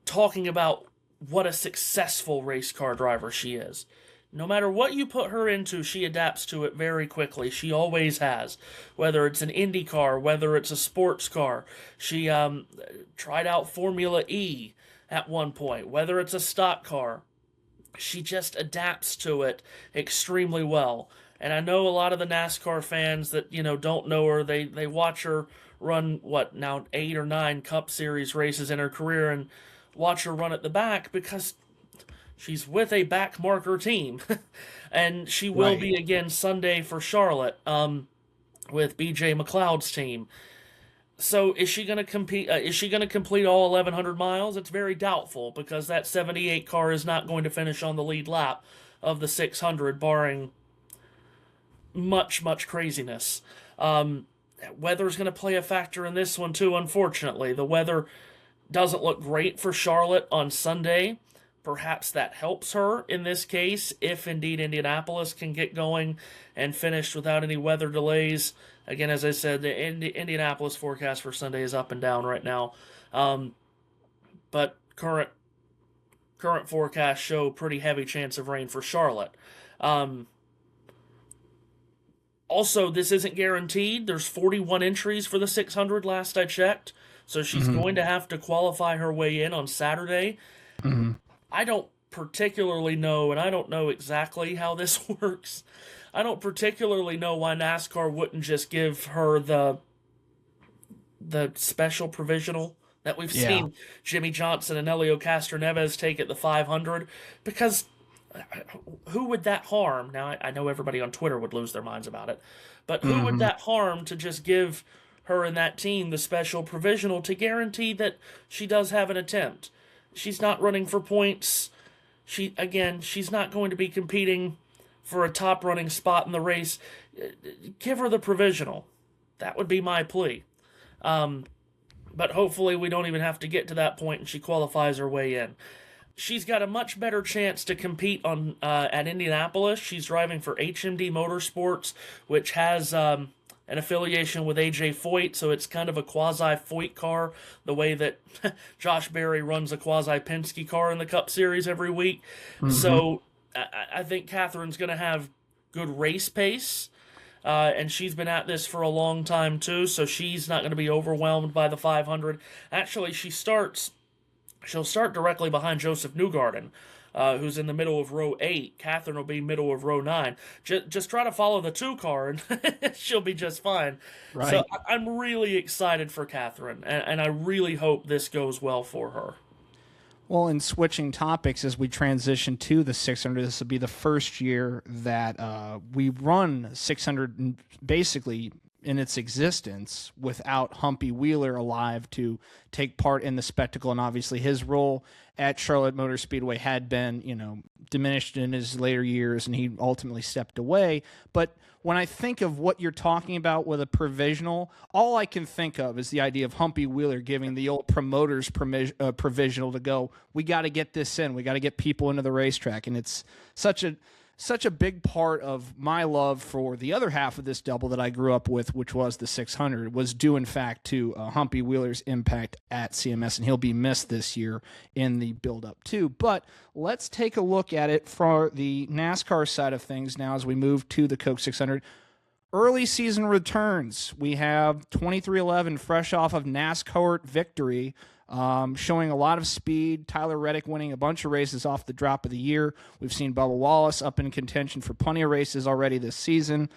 talking about what a successful race car driver she is. No matter what you put her into, she adapts to it very quickly. She always has. Whether it's an Indy car, whether it's a sports car. She tried out Formula E at one point. Whether it's a stock car. She just adapts to it extremely well. And I know a lot of the NASCAR fans that, don't know her, they watch her run, 8 or 9 Cup Series races in her career and watch her run at the back because she's with a back marker team. And she will be again Sunday for Charlotte with BJ McLeod's team. So is she going to compete? Is she going to complete all 1,100 miles? It's very doubtful, because that 78 car is not going to finish on the lead lap of the 600, barring much craziness. Weather's going to play a factor in this one too, unfortunately. The weather doesn't look great for Charlotte on Sunday. Perhaps that helps her in this case, if indeed Indianapolis can get going and finished without any weather delays. Again, as I said, the Indianapolis forecast for Sunday is up and down right now. But current forecasts show pretty heavy chance of rain for Charlotte. Also, this isn't guaranteed. There's 41 entries for the 600 last I checked. So she's going to have to qualify her way in on Saturday. I don't particularly know, and I don't know exactly how this works. I don't particularly know why NASCAR wouldn't just give her the special provisional that we've seen Jimmy Johnson and Helio Castroneves take at the 500, because who would that harm? Now, I know everybody on Twitter would lose their minds about it, but who would that harm to just give her and that team the special provisional to guarantee that she does have an attempt? She's not running for points. She's not going to be competing for a top running spot in the race. Give her the provisional. That would be my plea. But hopefully we don't even have to get to that point and she qualifies her way in. She's got a much better chance to compete on at Indianapolis. She's driving for HMD Motorsports, which has an affiliation with AJ Foyt, so it's kind of a quasi-Foyt car, the way that Josh Berry runs a quasi-Penske car in the Cup Series every week. So I think Catherine's going to have good race pace, and she's been at this for a long time too, so she's not going to be overwhelmed by the 500. Actually, she'll start directly behind Joseph Newgarden, who's in the middle of row 8. Catherine will be middle of row 9. Just try to follow the 2 car, and she'll be just fine. Right. So I'm really excited for Catherine, and I really hope this goes well for her. Well, in switching topics as we transition to the 600, this will be the first year that we run 600 basically in its existence without Humpy Wheeler alive to take part in the spectacle. And obviously his role at Charlotte Motor Speedway had been, diminished in his later years, and he ultimately stepped away. But when I think of what you're talking about with a provisional, all I can think of is the idea of Humpy Wheeler giving the old promoters provisional to go, we got to get this in. We got to get people into the racetrack. And it's such a big part of my love for the other half of this double that I grew up with, which was the 600, was due, in fact, to Humpy Wheeler's impact at CMS, and he'll be missed this year in the build-up too. But let's take a look at it for the NASCAR side of things now as we move to the Coke 600. Early season returns. We have 2311 fresh off of NASCAR victory, showing a lot of speed. Tyler Reddick winning a bunch of races off the drop of the year. We've seen Bubba Wallace up in contention for plenty of races already this season.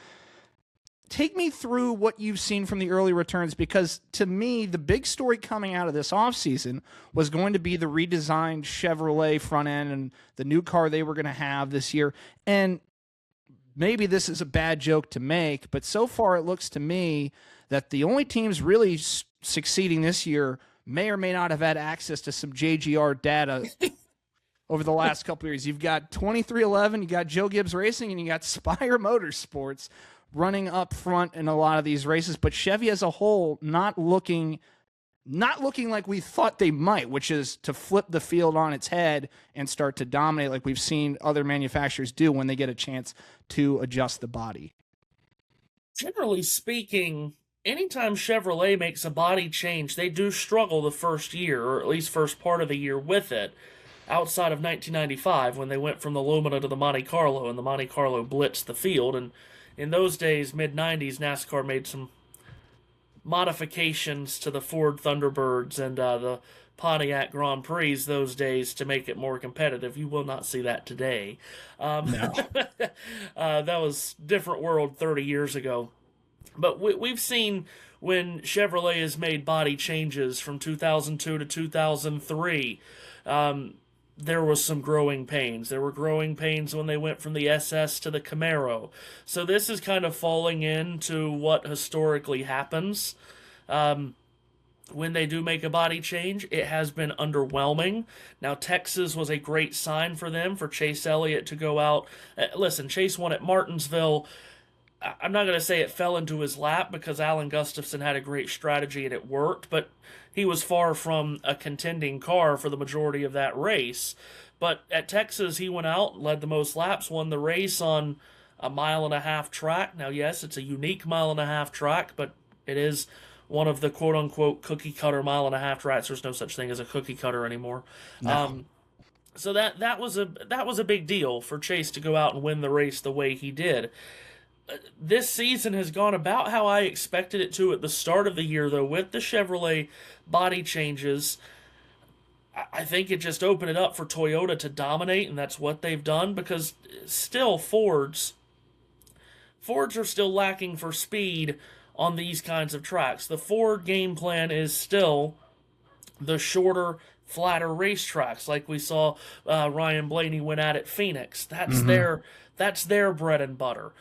Take me through what you've seen from the early returns, because to me, the big story coming out of this offseason was going to be the redesigned Chevrolet front end and the new car they were going to have this year. And maybe this is a bad joke to make, but so far it looks to me that the only teams really succeeding this year may or may not have had access to some JGR data over the last couple of years. You've got 2311, you got Joe Gibbs Racing, and you got Spire Motorsports running up front in a lot of these races, but Chevy as a whole not looking like we thought they might, which is to flip the field on its head and start to dominate like we've seen other manufacturers do when they get a chance to adjust the body. Generally speaking, anytime Chevrolet makes a body change, they do struggle the first year, or at least first part of the year with it, outside of 1995 when they went from the Lumina to the Monte Carlo, and the Monte Carlo blitzed the field. And in those days, mid-90s, NASCAR made some modifications to the Ford Thunderbirds and the Pontiac Grand Prix those days to make it more competitive. You will not see that today. No. That was different world 30 years ago. But we've seen when Chevrolet has made body changes from 2002 to 2003, there was some growing pains. There were growing pains when they went from the SS to the Camaro. So this is kind of falling into what historically happens. When they do make a body change, it has been underwhelming. Now, Texas was a great sign for them, for Chase Elliott to go out. Listen, Chase won at Martinsville. I'm not going to say it fell into his lap because Alan Gustafson had a great strategy and it worked, but he was far from a contending car for the majority of that race. But at Texas, he went out, led the most laps, won the race on a 1.5-mile track. Now, yes, it's a unique 1.5-mile track, but it is one of the quote-unquote cookie-cutter 1.5-mile tracks. There's no such thing as a cookie-cutter anymore. No. So that was a big deal for Chase to go out and win the race the way he did. This season has gone about how I expected it to at the start of the year, though, with the Chevrolet body changes. I think it just opened it up for Toyota to dominate, and that's what they've done, because still Fords are still lacking for speed on these kinds of tracks. The Ford game plan is still the shorter, flatter racetracks, like we saw Ryan Blaney win at Phoenix. That's their bread and butter.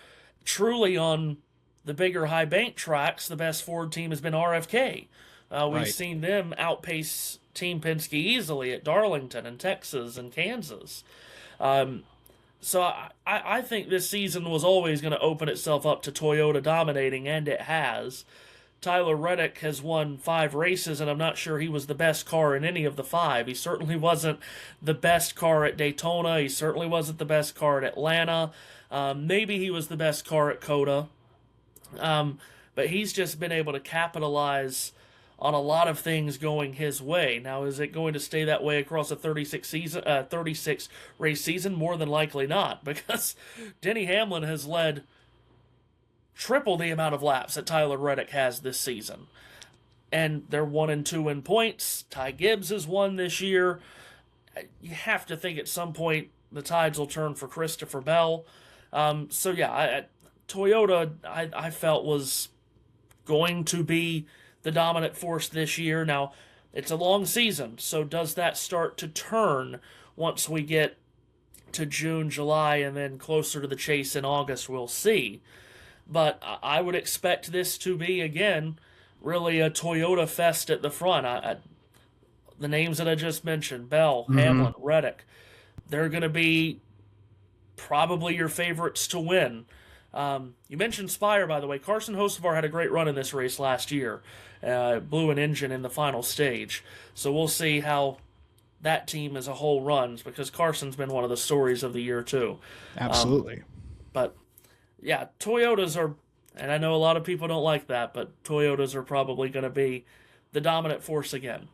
Truly, on the bigger high bank tracks, the best Ford team has been RFK. We've seen them outpace Team Penske easily at Darlington and Texas and Kansas. So I think this season was always going to open itself up to Toyota dominating, and it has. Tyler Reddick has won 5 races, and I'm not sure he was the best car in any of the 5. He certainly wasn't the best car at Daytona. He certainly wasn't the best car at Atlanta. Maybe he was the best car at COTA. But he's just been able to capitalize on a lot of things going his way. Now, is it going to stay that way across a 36 race season? More than likely not, because Denny Hamlin has led triple the amount of laps that Tyler Reddick has this season. And they're 1 and 2 in points. Ty Gibbs has won this year. You have to think at some point the tides will turn for Christopher Bell. Toyota, I felt, was going to be the dominant force this year. Now, it's a long season, so does that start to turn once we get to June, July, and then closer to the chase in August? We'll see. But I would expect this to be, again, really a Toyota fest at the front. The names that I just mentioned, Bell, Hamlin, Reddick, they're going to be probably your favorites to win. You mentioned Spire, by the way. Carson Hocevar had a great run in this race last year. Blew an engine in the final stage. So we'll see how that team as a whole runs, because Carson's been one of the stories of the year, too. Absolutely. But, yeah, Toyotas are, and I know a lot of people don't like that, but Toyotas are probably going to be the dominant force again.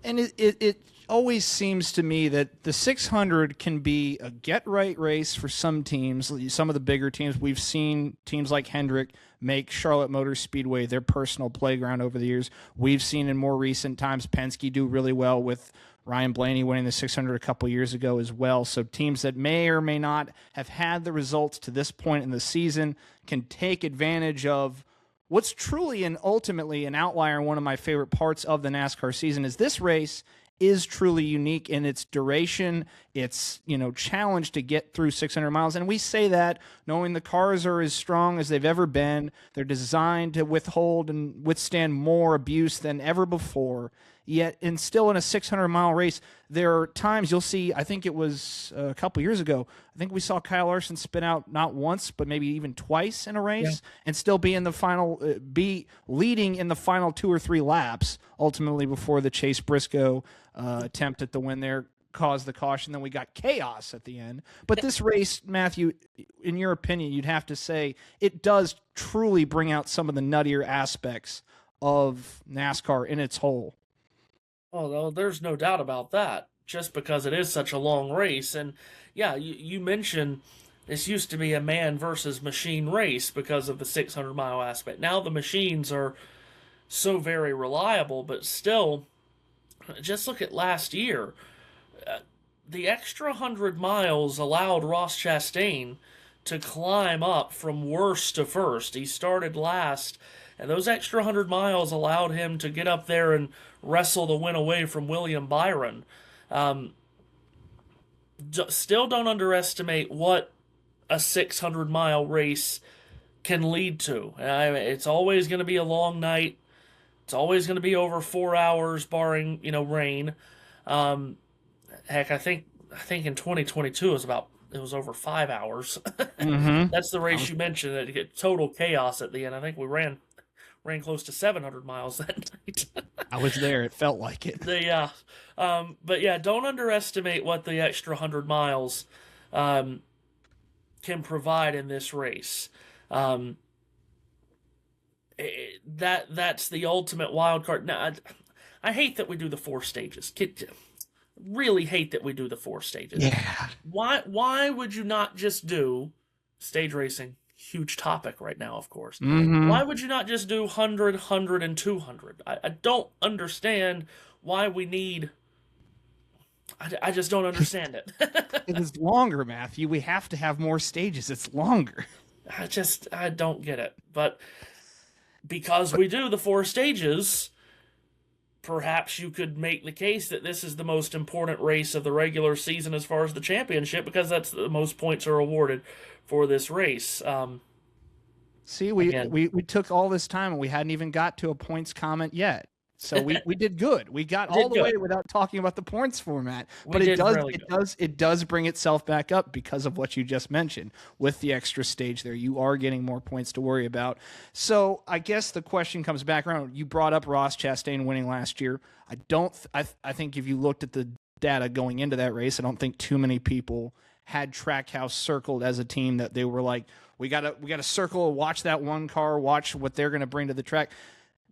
And it always seems to me that the 600 can be a get-right race for some teams, some of the bigger teams. We've seen teams like Hendrick make Charlotte Motor Speedway their personal playground over the years. We've seen in more recent times Penske do really well with Ryan Blaney winning the 600 a couple years ago as well. So teams that may or may not have had the results to this point in the season can take advantage of what's truly and ultimately an outlier. And one of my favorite parts of the NASCAR season is this race is truly unique in its duration, its challenge to get through 600 miles. And we say that knowing the cars are as strong as they've ever been. They're designed to withhold and withstand more abuse than ever before. Yet, and still in a 600-mile race, there are times you'll see, I think it was a couple years ago, I think we saw Kyle Larson spin out not once, but maybe even twice in a race, and still be in the final, be leading in the final 2 or 3 laps, ultimately before the Chase Briscoe attempt at the win there caused the caution. Then we got chaos at the end. But this race, Matthew, in your opinion, you'd have to say it does truly bring out some of the nuttier aspects of NASCAR in its whole. Oh, there's no doubt about that, just because it is such a long race. And yeah, you mentioned this used to be a man versus machine race because of the 600-mile aspect. Now the machines are so very reliable, but still, just look at last year. The extra 100 miles allowed Ross Chastain to climb up from worst to first. He started last, and those extra 100 miles allowed him to get up there and wrestle the win away from William Byron. Still don't underestimate what a 600-mile race can lead to. It's always going to be a long night. It's always going to be over 4 hours, barring rain. Heck, I think in 2022 it was over 5 hours. Mm-hmm. That's the race you mentioned. It total chaos at the end. I think we ran close to 700 miles that night. I was there. It felt like it. Yeah. But yeah, don't underestimate what the extra 100 miles can provide in this race. That's the ultimate wild card. Now, I hate that we do the 4 stages. Really hate that we do the 4 stages. Yeah. Why would you not just do stage racing? Huge topic right now, of course. Mm-hmm. Why would you not just do 100, 100, and 200? I don't understand why we need... I just don't understand it. It is longer, Matthew. We have to have more stages. It's longer. I don't get it. But because we do the 4 stages, perhaps you could make the case that this is the most important race of the regular season as far as the championship, because that's the most points are awarded for this race. See, we took all this time and we hadn't even got to a points comment yet. So we did good. We got all the way without talking about the points format. But it does bring itself back up because of what you just mentioned with the extra stage there. You are getting more points to worry about. So I guess the question comes back around. You brought up Ross Chastain winning last year. I think if you looked at the data going into that race, I don't think too many people had Trackhouse circled as a team that they were like, we gotta circle, watch that one car, watch what they're going to bring to the track.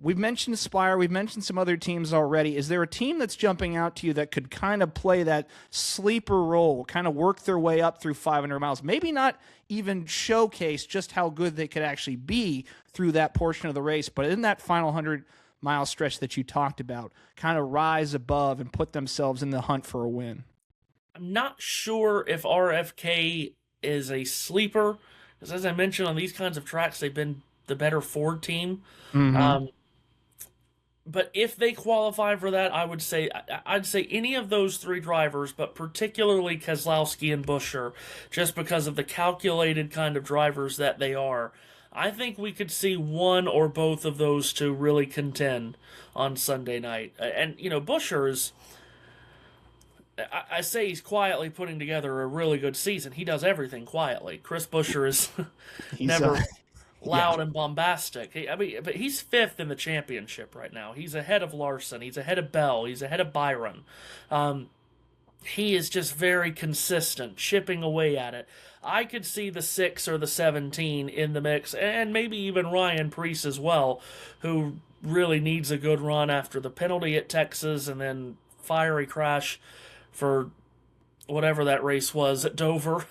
We've mentioned Aspire. We've mentioned some other teams already. Is there a team that's jumping out to you that could kind of play that sleeper role, kind of work their way up through 500 miles? Maybe not even showcase just how good they could actually be through that portion of the race, but in that final 100-mile stretch that you talked about, kind of rise above and put themselves in the hunt for a win. I'm not sure if RFK is a sleeper, because as I mentioned, on these kinds of tracks, they've been the better Ford team. Mm-hmm. But if they qualify for that, I'd say any of those three drivers, but particularly Keselowski and Buescher, just because of the calculated kind of drivers that they are. I think we could see one or both of those two really contend on Sunday night. And Buescher is, I say he's quietly putting together a really good season. He does everything quietly. Chris Buescher is never loud and bombastic. But he's fifth in the championship right now. He's ahead of Larson. He's ahead of Bell. He's ahead of Byron. He is just very consistent, chipping away at it. I could see the 6 or the 17 in the mix, and maybe even Ryan Preece as well, who really needs a good run after the penalty at Texas and then fiery crash for whatever that race was at Dover.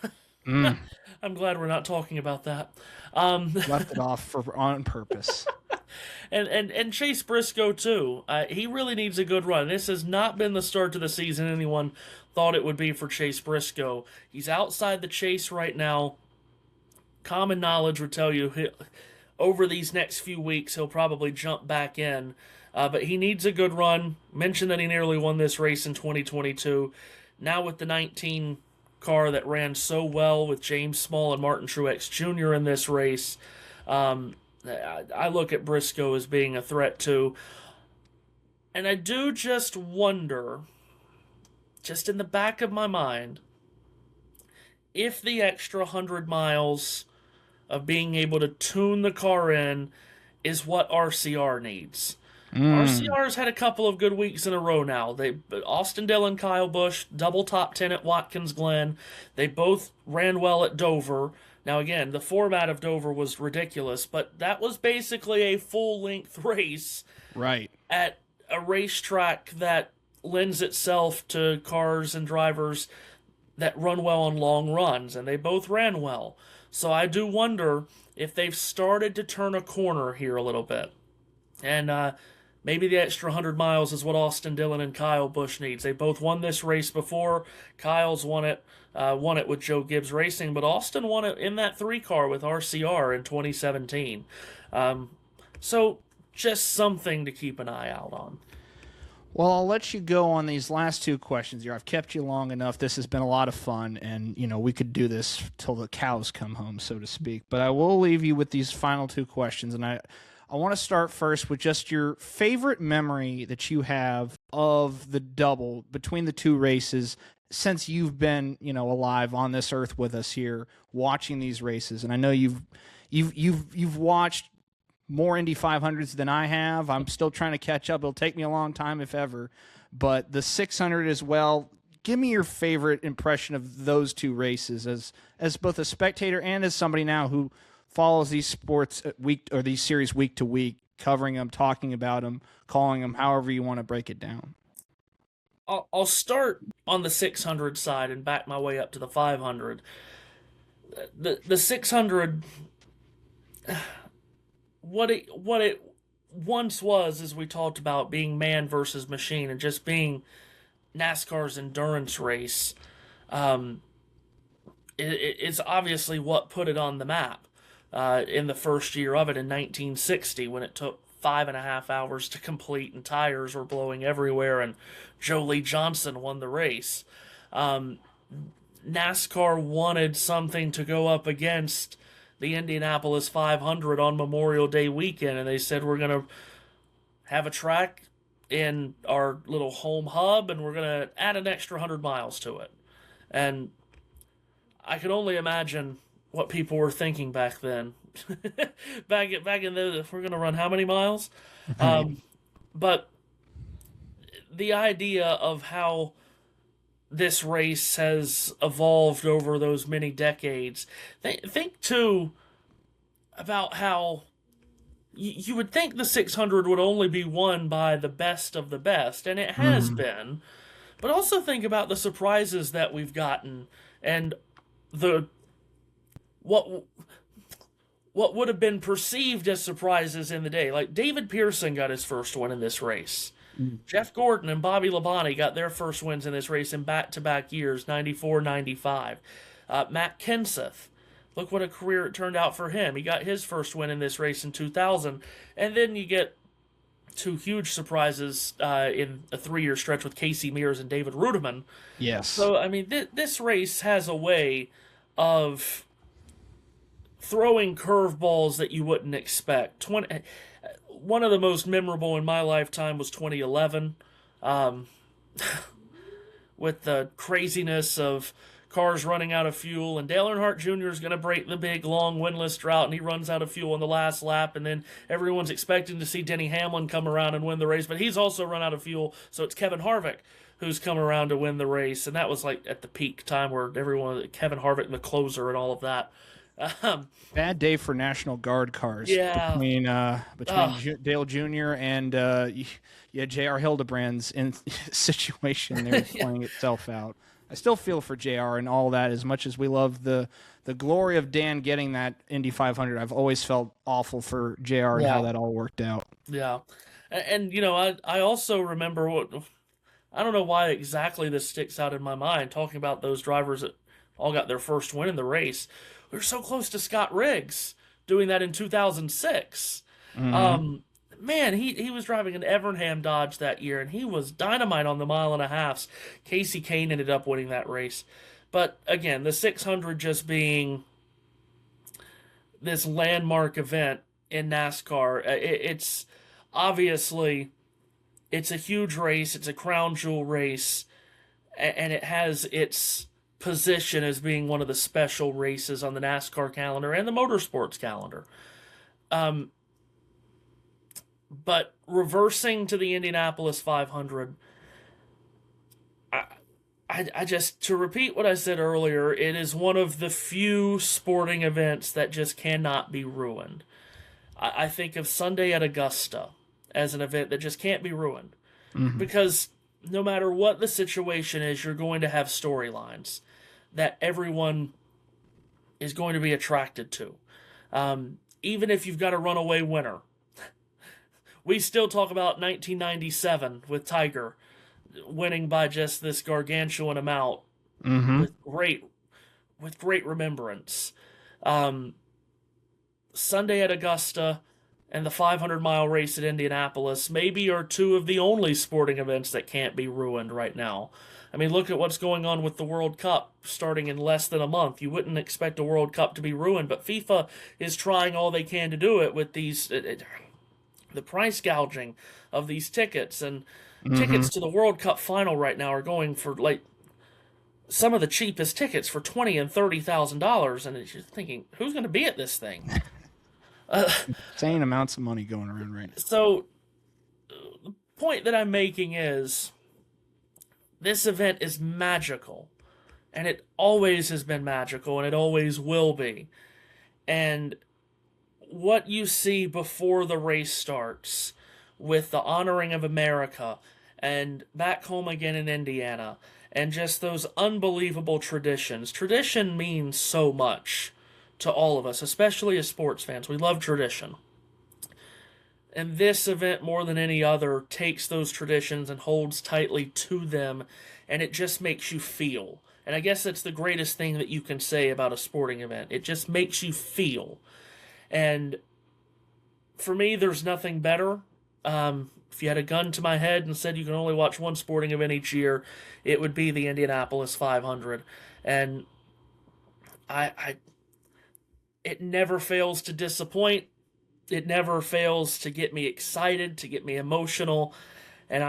I'm glad we're not talking about that. Left it off on purpose. And Chase Briscoe, too. He really needs a good run. This has not been the start to the season anyone thought it would be for Chase Briscoe. He's outside the chase right now. Common knowledge would tell you over these next few weeks he'll probably jump back in. But he needs a good run. Mentioned that he nearly won this race in 2022. Now with the 19 car that ran so well with James Small and Martin Truex Jr. in this race, I look at Briscoe as being a threat too. And I do just wonder, just in the back of my mind, if the extra 100 miles of being able to tune the car in is what RCR needs. RCR's had a couple of good weeks in a row now. Austin Dillon, Kyle Busch, double top 10 at Watkins Glen. They both ran well at Dover. Now again, the format of Dover was ridiculous, but that was basically a full-length race. Right. At a racetrack that lends itself to cars and drivers that run well on long runs, and they both ran well. So I do wonder if they've started to turn a corner here a little bit. And maybe the extra 100 miles is what Austin Dillon and Kyle Busch needs. They both won this race before. Kyle's won it with Joe Gibbs Racing, but Austin won it in that 3 car with RCR in 2017. So just something to keep an eye out on. Well, I'll let you go on these last 2 questions here. I've kept you long enough. This has been a lot of fun, and, we could do this till the cows come home, so to speak. But I will leave you with these final 2 questions, and I want to start first with just your favorite memory that you have of the double between the 2 races since you've been, alive on this earth with us here, watching these races. And I know you've watched more Indy 500s than I have. I'm still trying to catch up. It'll take me a long time, if ever. But the 600 as well. Give me your favorite impression of those 2 races as both a spectator and as somebody now who follows these sports these series week to week, covering them, talking about them, calling them, however you want to break it down. I'll start on the 600 side and back my way up to the 500. The 600, what it once was, as we talked about, being man versus machine and just being NASCAR's endurance race, it's obviously what put it on the map. In the first year of it in 1960, when it took 5.5 hours to complete and tires were blowing everywhere and Joe Lee Johnson won the race. NASCAR wanted something to go up against the Indianapolis 500 on Memorial Day weekend, and they said, we're going to have a track in our little home hub, and we're going to add an extra 100 miles to it. And I can only imagine what people were thinking back then. back in the, we're going to run how many miles? But the idea of how this race has evolved over those many decades. Think too about how you would think the 600 would only be won by the best of the best, and it has been. But also think about the surprises that we've gotten and what would have been perceived as surprises in the day. Like David Pearson got his first win in this race. Jeff Gordon and Bobby Labonte got their first wins in this race in back-to-back years, 94, 95. Matt Kenseth, look what a career it turned out for him. He got his first win in this race in 2000. And then you get two huge surprises in a 3-year stretch with Casey Mears and David Rudiman. Yes. So, I mean, this race has a way of throwing curveballs that you wouldn't expect. One of the most memorable in my lifetime was 2011, with the craziness of cars running out of fuel, and Dale Earnhardt Jr. is going to break the big, long, winless drought, and he runs out of fuel on the last lap, and then everyone's expecting to see Denny Hamlin come around and win the race, but he's also run out of fuel, so it's Kevin Harvick who's come around to win the race, and that was like at the peak time where everyone, Kevin Harvick, the closer, and all of that. Bad day for National Guard cars. Yeah. Between Dale Jr. and J.R. Hildebrand's situation there playing itself out. I still feel for JR and all that. As much as we love the glory of Dan getting that Indy 500, I've always felt awful for JR and how that all worked out. Yeah. And I also remember I don't know why exactly this sticks out in my mind, talking about those drivers that all got their first win in the race. We were so close to Scott Riggs doing that in 2006. Mm-hmm. Man, he was driving an Evernham Dodge that year, and he was dynamite on the 1.5 miles. Casey Kane ended up winning that race. But again, the 600 just being this landmark event in NASCAR, it's obviously, it's a huge race. It's a crown jewel race, and it has its position as being one of the special races on the NASCAR calendar and the motorsports calendar. But reversing to the Indianapolis 500, I just, to repeat what I said earlier, it is one of the few sporting events that just cannot be ruined. I think of Sunday at Augusta as an event that just can't be ruined. Mm-hmm. Because no matter what the situation is, you're going to have storylines that everyone is going to be attracted to. Even if you've got a runaway winner. We still talk about 1997 with Tiger winning by just this gargantuan amount, mm-hmm. with great remembrance. Sunday at Augusta and the 500-mile race at Indianapolis maybe are two of the only sporting events that can't be ruined right now. I mean, look at what's going on with the World Cup starting in less than a month. You wouldn't expect a World Cup to be ruined, but FIFA is trying all they can to do it with these... the price gouging of these tickets, and mm-hmm. tickets to the World Cup final right now are going for like some of the cheapest tickets for $20,000 and $30,000, and you're thinking, who's going to be at this thing? Insane amounts of money going around right now. So the point that I'm making is this event is magical, and it always has been magical, and it always will be. And what you see before the race starts with the honoring of America and back home again in Indiana and just those unbelievable traditions. Tradition means so much to all of us, especially as sports fans. We love tradition. And this event, more than any other, takes those traditions and holds tightly to them, and it just makes you feel. And I guess that's the greatest thing that you can say about a sporting event. It just makes you feel. And for me, there's nothing better. If you had a gun to my head and said you can only watch one sporting event each year, it would be the Indianapolis 500. And it never fails to disappoint. It never fails to get me excited, to get me emotional. And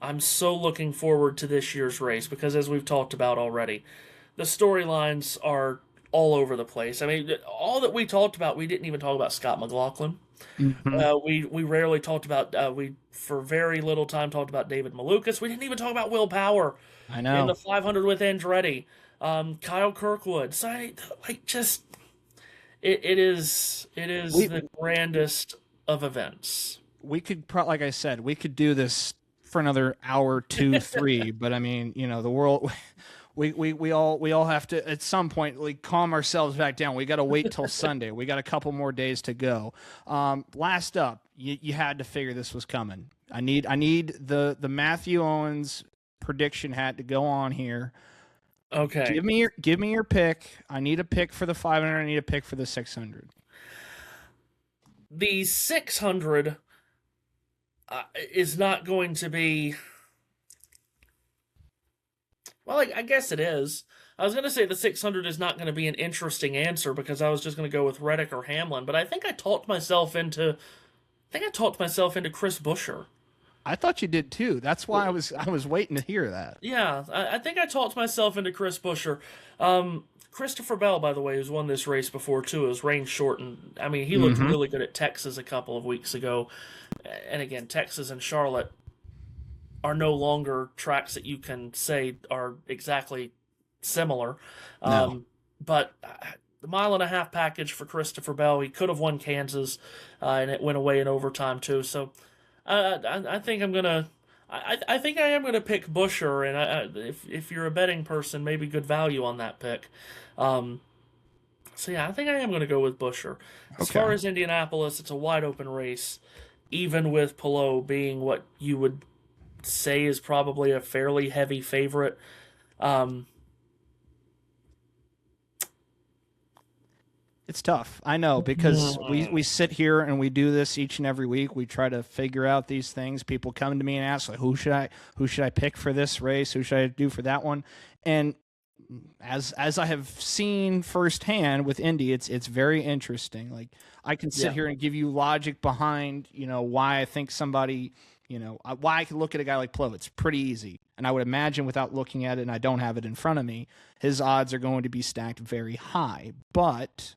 I'm so looking forward to this year's race because, as we've talked about already, the storylines are all over the place. I mean, all that we talked about, we didn't even talk about Scott McLaughlin. Mm-hmm. We rarely talked about, we for very little time talked about David Malukas. We didn't even talk about Will Power. I know. In the 500 with Andretti. Kyle Kirkwood. So it is the grandest of events. We could, like I said, we could do this for another hour, 2, 3, but I mean, the world... We all have to at some point like calm ourselves back down. We got to wait till Sunday. We got a couple more days to go. Last up, you had to figure this was coming. I need the Matthew Owens prediction hat to go on here. Okay. Give me your pick. I need a pick for the 500. I need a pick for the 600. The 600 is not going to be. Well, I guess it is. I was going to say the 600 is not going to be an interesting answer because I was just going to go with Reddick or Hamlin, but I think I talked myself into. Chris Buescher. I thought you did too. That's why I was waiting to hear that. Yeah, I think I talked myself into Chris Buescher. Christopher Bell, by the way, who's won this race before too. It was rain shortened. I mean, he looked really good at Texas a couple of weeks ago. And again, Texas and Charlotte are no longer tracks that you can say are exactly similar. No. But the 1.5 mile package for Christopher Bell, he could have won Kansas, and it went away in overtime too. So I think I'm gonna. I think I am gonna pick Buescher, and if you're a betting person, maybe good value on that pick. So yeah, I think I am gonna go with Buescher. As far as Indianapolis, it's a wide open race, even with Palou being what you would say is probably a fairly heavy favorite. It's tough. I know, because we sit here and we do this each and every week. We try to figure out these things. People come to me and ask, like, who should I pick for this race? Who should I do for that one? And as I have seen firsthand with Indy, it's very interesting. Like, I can sit here and give you logic behind, why I think somebody, why I can look at a guy like Palou. It's pretty easy. And I would imagine, without looking at it, and I don't have it in front of me, his odds are going to be stacked very high. But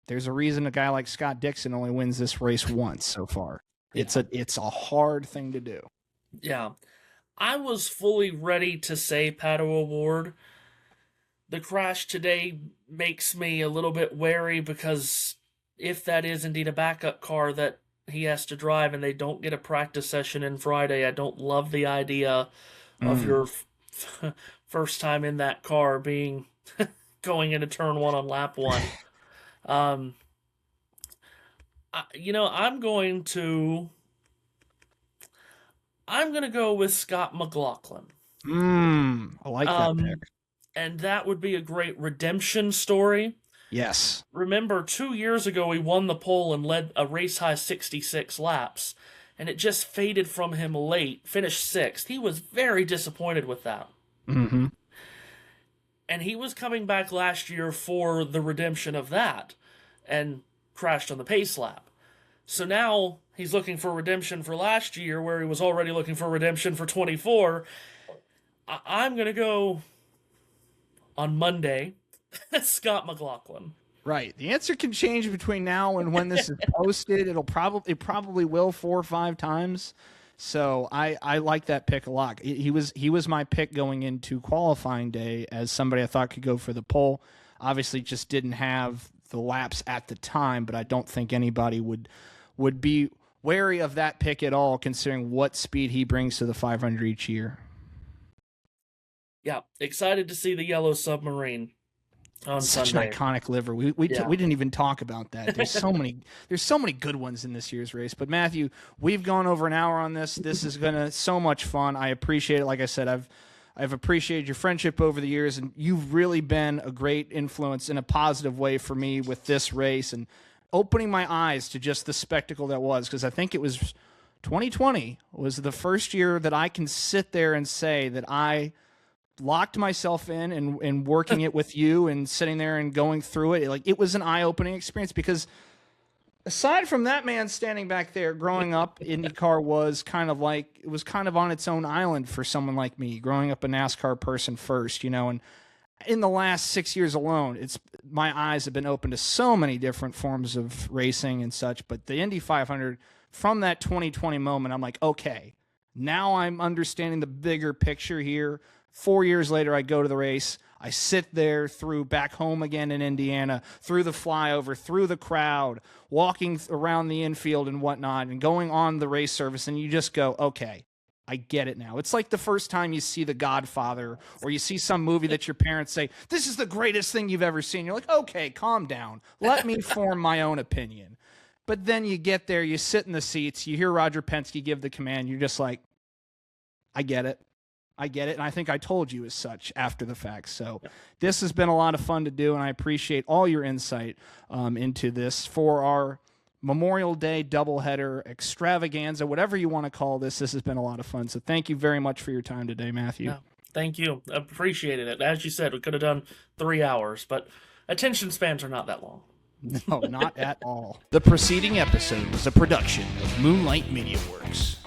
there's a reason a guy like Scott Dixon only wins this race once so far. Yeah. It's a hard thing to do. Yeah. I was fully ready to say Pato O'Ward. The crash today makes me a little bit wary, because if that is indeed a backup car that he has to drive and they don't get a practice session in Friday, I don't love the idea of your first time in that car being going into turn 1 on lap 1. I'm going to go with Scott McLaughlin. I like that pick. And that would be a great redemption story. Yes. Remember, 2 years ago, he won the pole and led a race-high 66 laps, and it just faded from him late, finished 6th. He was very disappointed with that. Mm-hmm. And he was coming back last year for the redemption of that, and crashed on the pace lap. So now he's looking for redemption for last year, where he was already looking for redemption for 24. I'm going to go on Monday, Scott McLaughlin. Right. The answer can change between now and when this is posted. It probably will 4 or 5 times. So I like that pick a lot. He was my pick going into qualifying day as somebody I thought could go for the pole. Obviously, just didn't have the laps at the time, but I don't think anybody would be wary of that pick at all, considering what speed he brings to the 500 each year. Yeah, excited to see the yellow submarine on Such Sunday. An iconic liver. We didn't even talk about that. There's so many good ones in this year's race. But Matthew, we've gone over an hour on this. This is so much fun. I appreciate it. Like I said, I've appreciated your friendship over the years, and you've really been a great influence in a positive way for me with this race and opening my eyes to just the spectacle that was. Because I think it was 2020 was the first year that I can sit there and say that I locked myself in and working it with you and sitting there and going through it. Like, it was an eye-opening experience, because aside from that man standing back there, growing up, IndyCar was kind of on its own island for someone like me, growing up a NASCAR person first, and in the last 6 years alone, my eyes have been open to so many different forms of racing and such. But the Indy 500, from that 2020 moment, I'm like, okay, now I'm understanding the bigger picture here. 4 years later, I go to the race. I sit there through back home again in Indiana, through the flyover, through the crowd, walking around the infield and whatnot, and going on the race service, and you just go, okay, I get it now. It's like the first time you see The Godfather, or you see some movie that your parents say, this is the greatest thing you've ever seen. You're like, okay, calm down. Let me form my own opinion. But then you get there, you sit in the seats, you hear Roger Penske give the command, you're just like, I get it. And I think I told you as such after the fact. So this has been a lot of fun to do, and I appreciate all your insight into this for our Memorial Day doubleheader extravaganza, whatever you want to call this. This has been a lot of fun. So thank you very much for your time today, Matthew. No, thank you. Appreciated it. As you said, we could have done 3 hours, but attention spans are not that long. No, not at all. The preceding episode was a production of Moonlight Media Works.